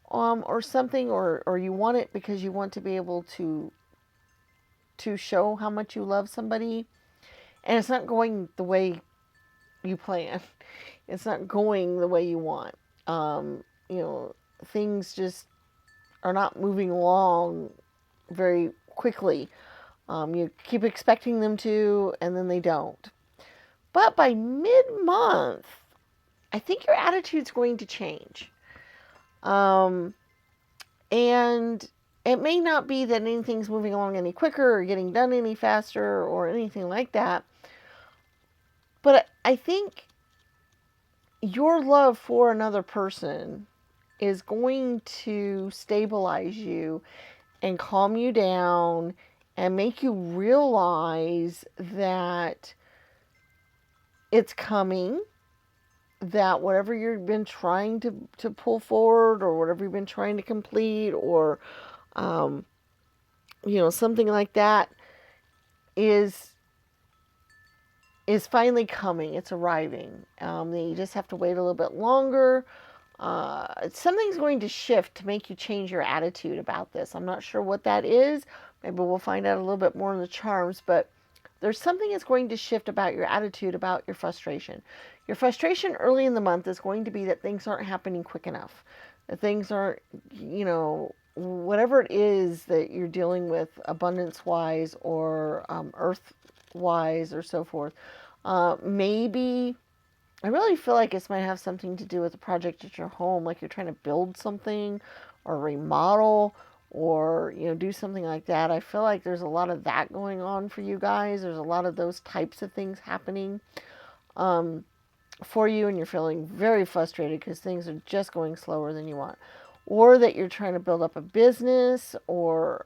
or something, or you want it because you want to be able to show how much you love somebody, and it's not going the way you plan. It's not going the way you want. You know, things just are not moving along very quickly. You keep expecting them to, and then they don't. But by mid-month, I think your attitude's going to change. And it may not be that anything's moving along any quicker or getting done any faster or anything like that. But I think your love for another person is going to stabilize you and calm you down and make you realize that it's coming, that whatever you've been trying to pull forward, or whatever you've been trying to complete, or something like that, is finally coming. It's arriving. You just have to wait a little bit longer. Something's going to shift to make you change your attitude about this. I'm not sure what that is. Maybe we'll find out a little bit more in the charms, but there's something that's going to shift about your attitude, about your frustration. Your frustration early in the month is going to be that things aren't happening quick enough. That things aren't, whatever it is that you're dealing with, abundance-wise or earth-wise or so forth. Maybe, I really feel like this might have something to do with the project at your home, like you're trying to build something or remodel, or do something like that. I feel like there's a lot of that going on for you guys. There's a lot of those types of things happening for you, and you're feeling very frustrated because things are just going slower than you want. Or that you're trying to build up a business, or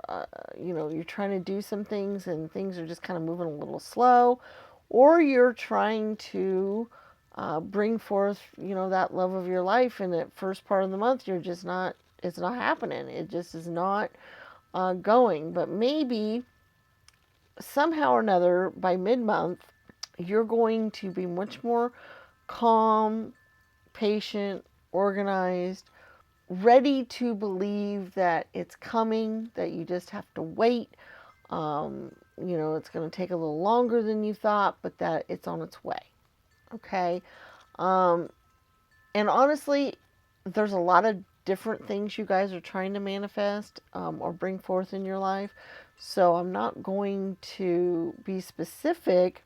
you're trying to do some things and things are just kind of moving a little slow. Or you're trying to bring forth that love of your life, and that first part of the month you're just not, it's not happening. It just is not going. But maybe somehow or another by mid-month you're going to be much more calm, patient, organized, ready to believe that it's coming, that you just have to wait. It's going to take a little longer than you thought, but that it's on its way. Okay? And honestly, there's a lot of different things you guys are trying to manifest or bring forth in your life. So I'm not going to be specific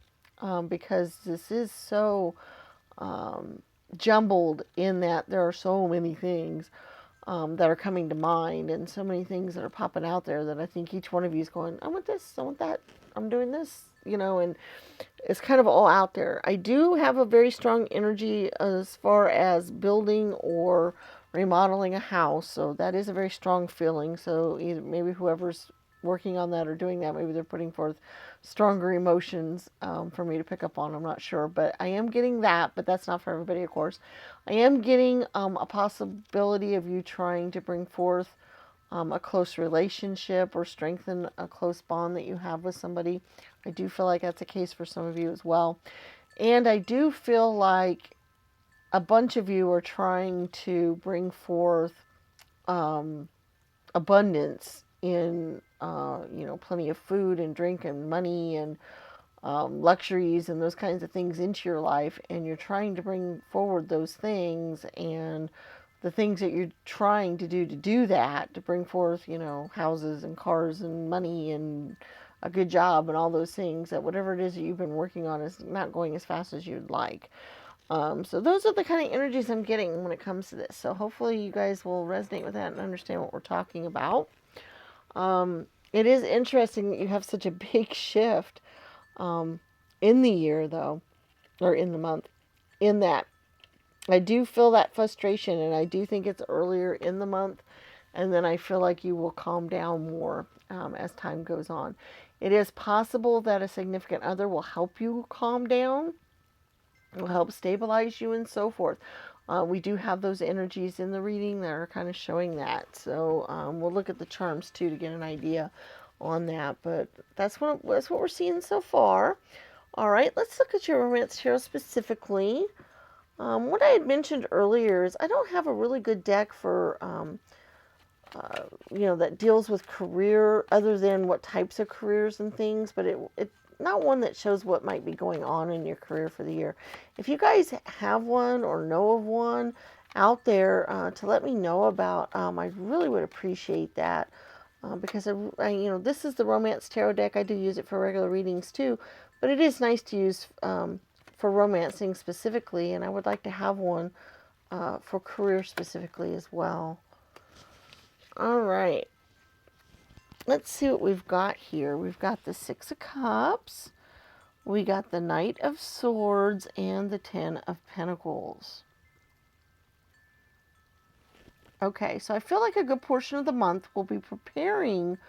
because this is so jumbled, in that there are so many things that are coming to mind, and so many things that are popping out there, that I think each one of you is going, I want this, I want that, I'm doing this, and it's kind of all out there. I do have a very strong energy as far as building or remodeling a house, so that is a very strong feeling. So either maybe whoever's working on that or doing that, maybe they're putting forth stronger emotions for me to pick up on. I'm not sure, but I am getting that, but that's not for everybody, of course. I am getting a possibility of you trying to bring forth a close relationship or strengthen a close bond that you have with somebody. I do feel like that's a case for some of you as well. And I do feel like a bunch of you are trying to bring forth abundance in, plenty of food and drink and money and luxuries and those kinds of things into your life, and you're trying to bring forward those things, and the things that you're trying to do that, to bring forth, houses and cars and money and a good job and all those things, that whatever it is that you've been working on is not going as fast as you'd like. So those are the kind of energies I'm getting when it comes to this. So hopefully you guys will resonate with that and understand what we're talking about. It is interesting that you have such a big shift in the year, though, or in the month, in that I do feel that frustration, and I do think it's earlier in the month, and then I feel like you will calm down more as time goes on. It is possible that a significant other will help you calm down, will help stabilize you, and so forth. We do have those energies in the reading that are kind of showing that. So we'll look at the charms too to get an idea on that. But that's what we're seeing so far. All right, let's look at your romance tarot specifically. What I had mentioned earlier is I don't have a really good deck for that deals with career, other than what types of careers and things, but it not one that shows what might be going on in your career for the year. If you guys have one or know of one out there to let me know about, I really would appreciate that, because this is the Romance Tarot deck. I do use it for regular readings too, but it is nice to use for romancing specifically, and I would like to have one for career specifically as well. All right. Let's see what we've got here. We've got the Six of Cups. We got the Knight of Swords and the Ten of Pentacles. Okay, so I feel like a good portion of the month we'll be preparing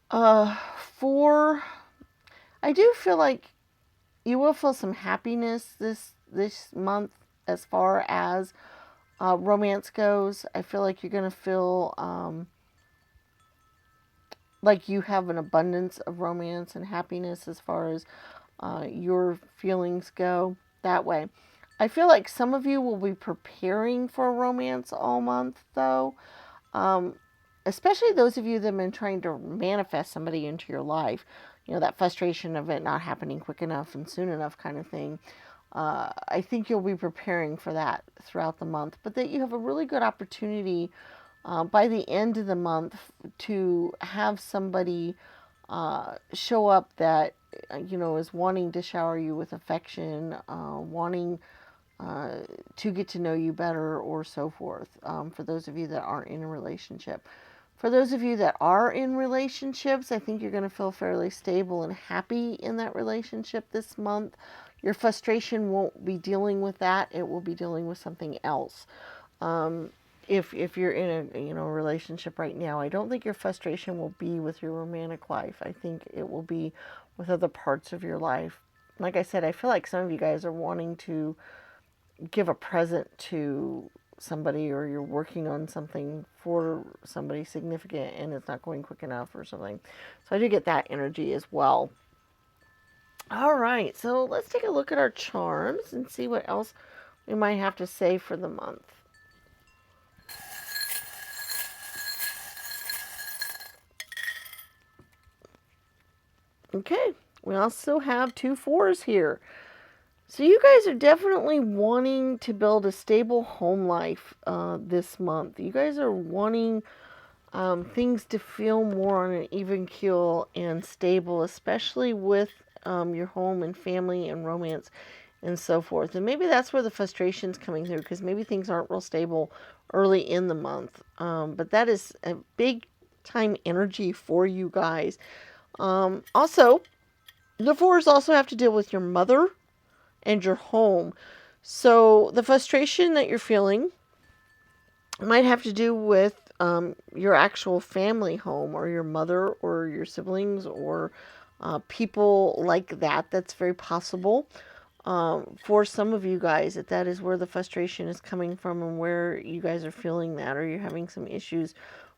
for... I do feel like you will feel some happiness this month as far as romance goes. I feel like you're going to feel... like you have an abundance of romance and happiness as far as your feelings go that way. I feel like some of you will be preparing for a romance all month, though. Especially those of you that have been trying to manifest somebody into your life. That frustration of it not happening quick enough and soon enough kind of thing. I think you'll be preparing for that throughout the month. But that you have a really good opportunity by the end of the month to have somebody show up that is wanting to shower you with affection, wanting to get to know you better, or so forth, for those of you that aren't in a relationship. For those of you that are in relationships, I think you're going to feel fairly stable and happy in that relationship this month. Your frustration won't be dealing with that. It will be dealing with something else. If you're in a relationship right now, I don't think your frustration will be with your romantic life. I think it will be with other parts of your life. Like I said, I feel like some of you guys are wanting to give a present to somebody, or you're working on something for somebody significant and it's not going quick enough or something. So I do get that energy as well. All right, so let's take a look at our charms and see what else we might have to say for the month. Okay, we also have 2 4s here. So you guys are definitely wanting to build a stable home life this month. You guys are wanting things to feel more on an even keel and stable, especially with your home and family and romance and so forth. And maybe that's where the frustration's coming through, because maybe things aren't real stable early in the month. But that is a big time energy for you guys. Also, the 4s also have to deal with your mother and your home. So the frustration that you're feeling might have to do with your actual family home, or your mother, or your siblings, or people like that. That's very possible for some of you guys, that is where the frustration is coming from, and where you guys are feeling that, or you're having some issues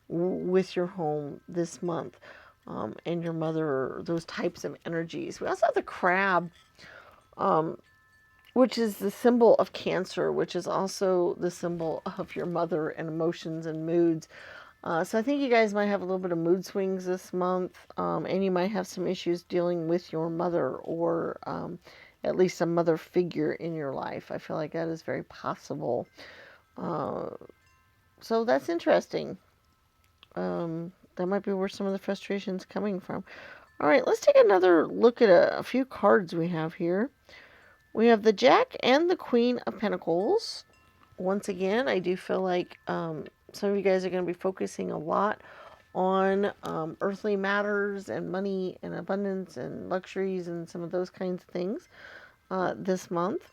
with your home this month, and your mother, or those types of energies. We also have the crab, which is the symbol of Cancer, which is also the symbol of your mother and emotions and moods. So I think you guys might have a little bit of mood swings this month, and you might have some issues dealing with your mother or at least a mother figure in your life. I feel like that is very possible. Uh, so that's interesting. That might be where some of the frustration's coming from. All right, let's take another look at a few cards we have here. We have the Jack and the Queen of Pentacles. Once again, I do feel like some of you guys are going to be focusing a lot on earthly matters and money and abundance and luxuries and some of those kinds of things this month.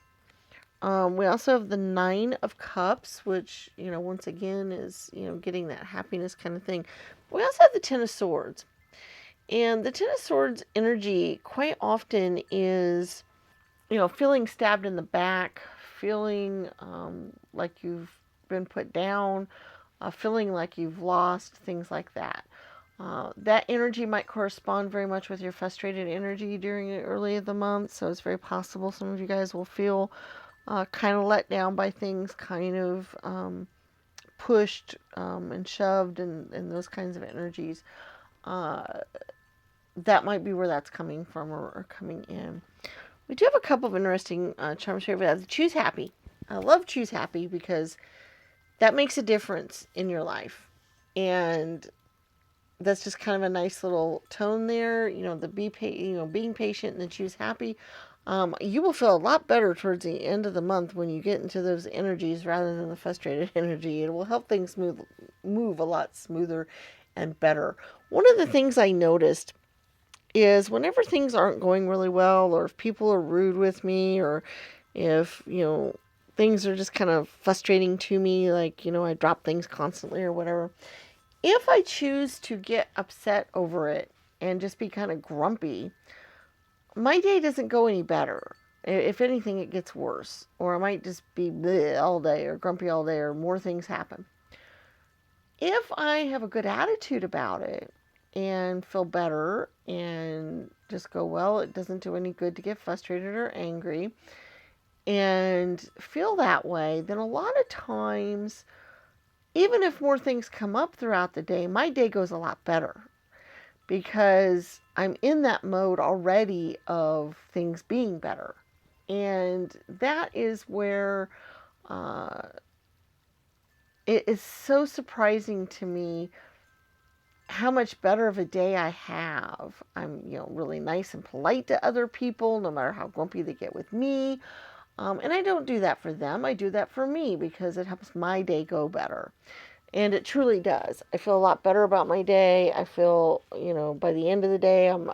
We also have the Nine of Cups, which, once again is, getting that happiness kind of thing. We also have the Ten of Swords. And the Ten of Swords energy quite often is, feeling stabbed in the back, feeling like you've been put down, feeling like you've lost, things like that. That energy might correspond very much with your frustrated energy during the early of the month, so it's very possible some of you guys will feel kind of let down by things, kind of pushed and shoved, and those kinds of energies. That might be where that's coming from or coming in. We do have a couple of interesting charms here. We have the Choose Happy. I love Choose Happy because that makes a difference in your life. And that's just kind of a nice little tone there. Being patient and the Choose Happy. You will feel a lot better towards the end of the month when you get into those energies rather than the frustrated energy. It will help things move a lot smoother and better. One of the things I noticed is whenever things aren't going really well, or if people are rude with me, or if, things are just kind of frustrating to me, like, I drop things constantly or whatever. If I choose to get upset over it and just be kind of grumpy, my day doesn't go any better. If anything, it gets worse. Or I might just be bleh all day or grumpy all day or more things happen. If I have a good attitude about it and feel better and just go, well, it doesn't do any good to get frustrated or angry, and feel that way, then a lot of times, even if more things come up throughout the day, my day goes a lot better because I'm in that mode already of things being better. And that is where it is so surprising to me how much better of a day I have. I'm, really nice and polite to other people, no matter how grumpy they get with me. And I don't do that for them. I do that for me because it helps my day go better. And it truly does. I feel a lot better about my day. I feel, by the end of the day, I'm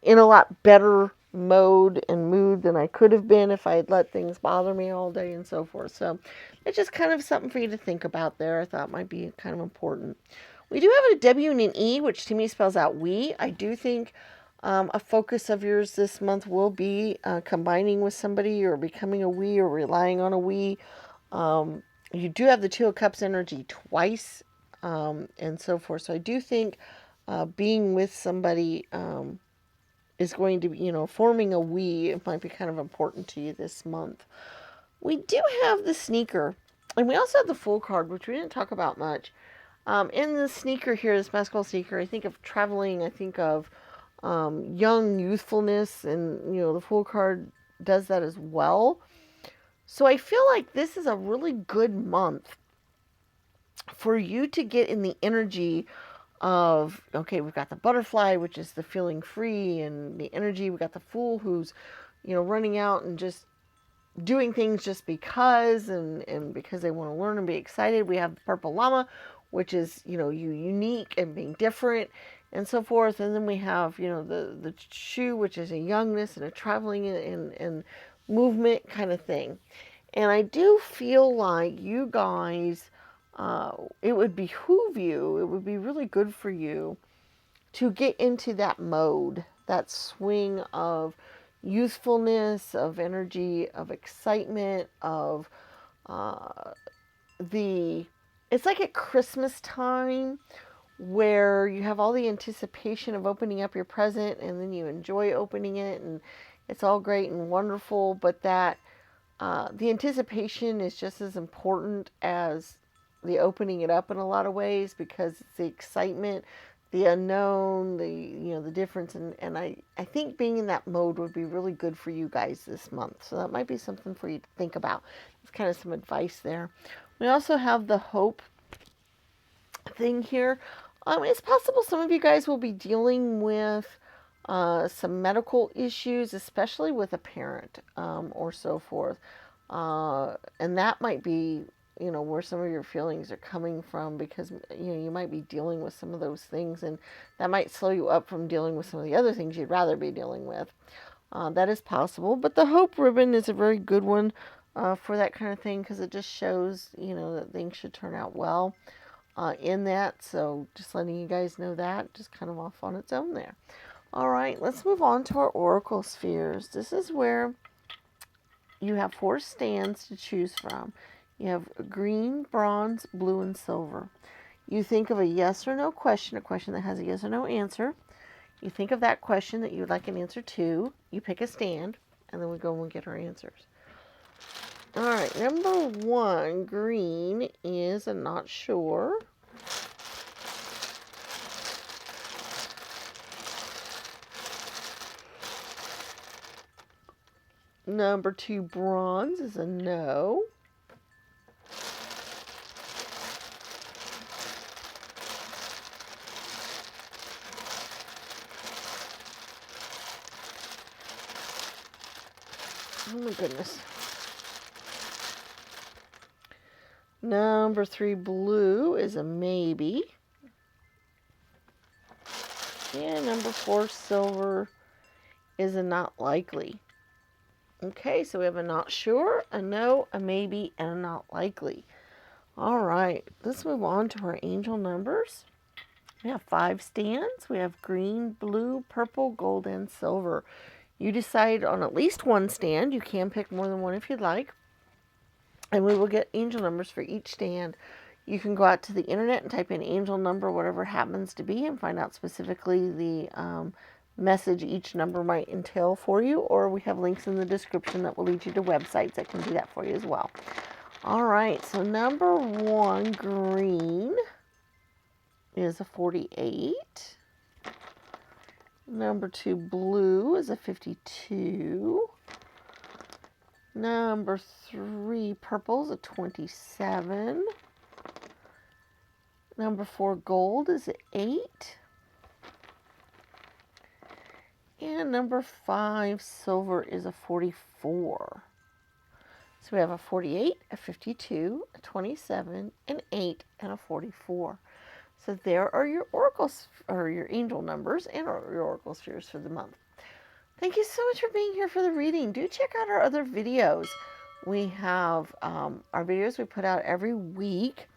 in a lot better mode and mood than I could have been if I had let things bother me all day and so forth. So it's just kind of something for you to think about there. I thought might be kind of important. We do have a W and an E, which to me spells out we. I do think a focus of yours this month will be combining with somebody or becoming a we or relying on a we. You do have the Two of Cups energy twice and so forth. So I do think being with somebody is going to be, forming a we. It might be kind of important to you this month. We do have the Sneaker, and we also have the Fool card, which we didn't talk about much. In the Sneaker here, this Mescal Sneaker, I think of traveling, I think of young youthfulness, and, the Fool card does that as well. So I feel like this is a really good month for you to get in the energy of, okay, we've got the Butterfly, which is the feeling free and the energy. We've got the Fool who's, running out and just doing things just because and because they want to learn and be excited. We have the Purple Llama, which is, you unique and being different and so forth. And then we have, the Shoe, which is a youngness and a traveling and movement kind of thing. And I do feel like you guys, it would behoove you, it would be really good for you to get into that mode, that swing of youthfulness, of energy, of excitement, of it's like at Christmas time where you have all the anticipation of opening up your present and then you enjoy opening it and it's all great and wonderful, but that the anticipation is just as important as the opening it up in a lot of ways, because it's the excitement, the unknown, the difference, and I think being in that mode would be really good for you guys this month. So that might be something for you to think about. It's kind of some advice there. We also have the hope thing here. It's possible some of you guys will be dealing with some medical issues, especially with a parent or so forth. And that might be, where some of your feelings are coming from, because, you might be dealing with some of those things, and that might slow you up from dealing with some of the other things you'd rather be dealing with. That is possible. But the hope ribbon is a very good one for that kind of thing, because it just shows, that things should turn out well in that. So just letting you guys know that, just kind of off on its own there. All right, let's move on to our oracle spheres. This is where you have 4 stands to choose from. You have green, bronze, blue, and silver. You think of a yes or no question, a question that has a yes or no answer. You think of that question that you would like an answer to. You pick a stand, and then we go and we get our answers. All right, number 1, green, is a not sure. Number 2, bronze, is a no. Oh my goodness. Number 3, blue, is a maybe. And number 4, silver, is a not likely. Okay, so we have a not sure, a no, a maybe, and a not likely. All right, let's move on to our angel numbers. We have 5 stands. We have green, blue, purple, gold, and silver. You decide on at least 1 stand. You can pick more than 1 if you'd like. And we will get angel numbers for each stand. You can go out to the internet and type in angel number, whatever it happens to be, and find out specifically the message each number might entail for you, or we have links in the description that will lead you to websites that can do that for you as well. All right, so number 1, green, is a 48. Number 2, blue, is a 52. Number 3, purple, is a 27. Number 4, gold, is a 8. And number 5, silver, is a 44. So we have a 48, a 52, a 27, an 8, and a 44. So there are your oracles, or your angel numbers, and your oracle spheres for the month. Thank you so much for being here for the reading. Do check out our other videos. We have our videos we put out every week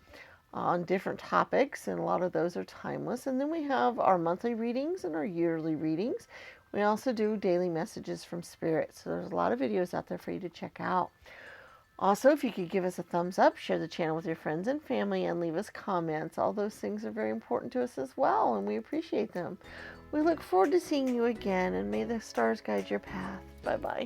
on different topics, and a lot of those are timeless. And then we have our monthly readings and our yearly readings. We also do daily messages from Spirit. So there's a lot of videos out there for you to check out. Also, if you could give us a thumbs up, share the channel with your friends and family, and leave us comments. All those things are very important to us as well, and we appreciate them. We look forward to seeing you again, and may the stars guide your path. Bye-bye.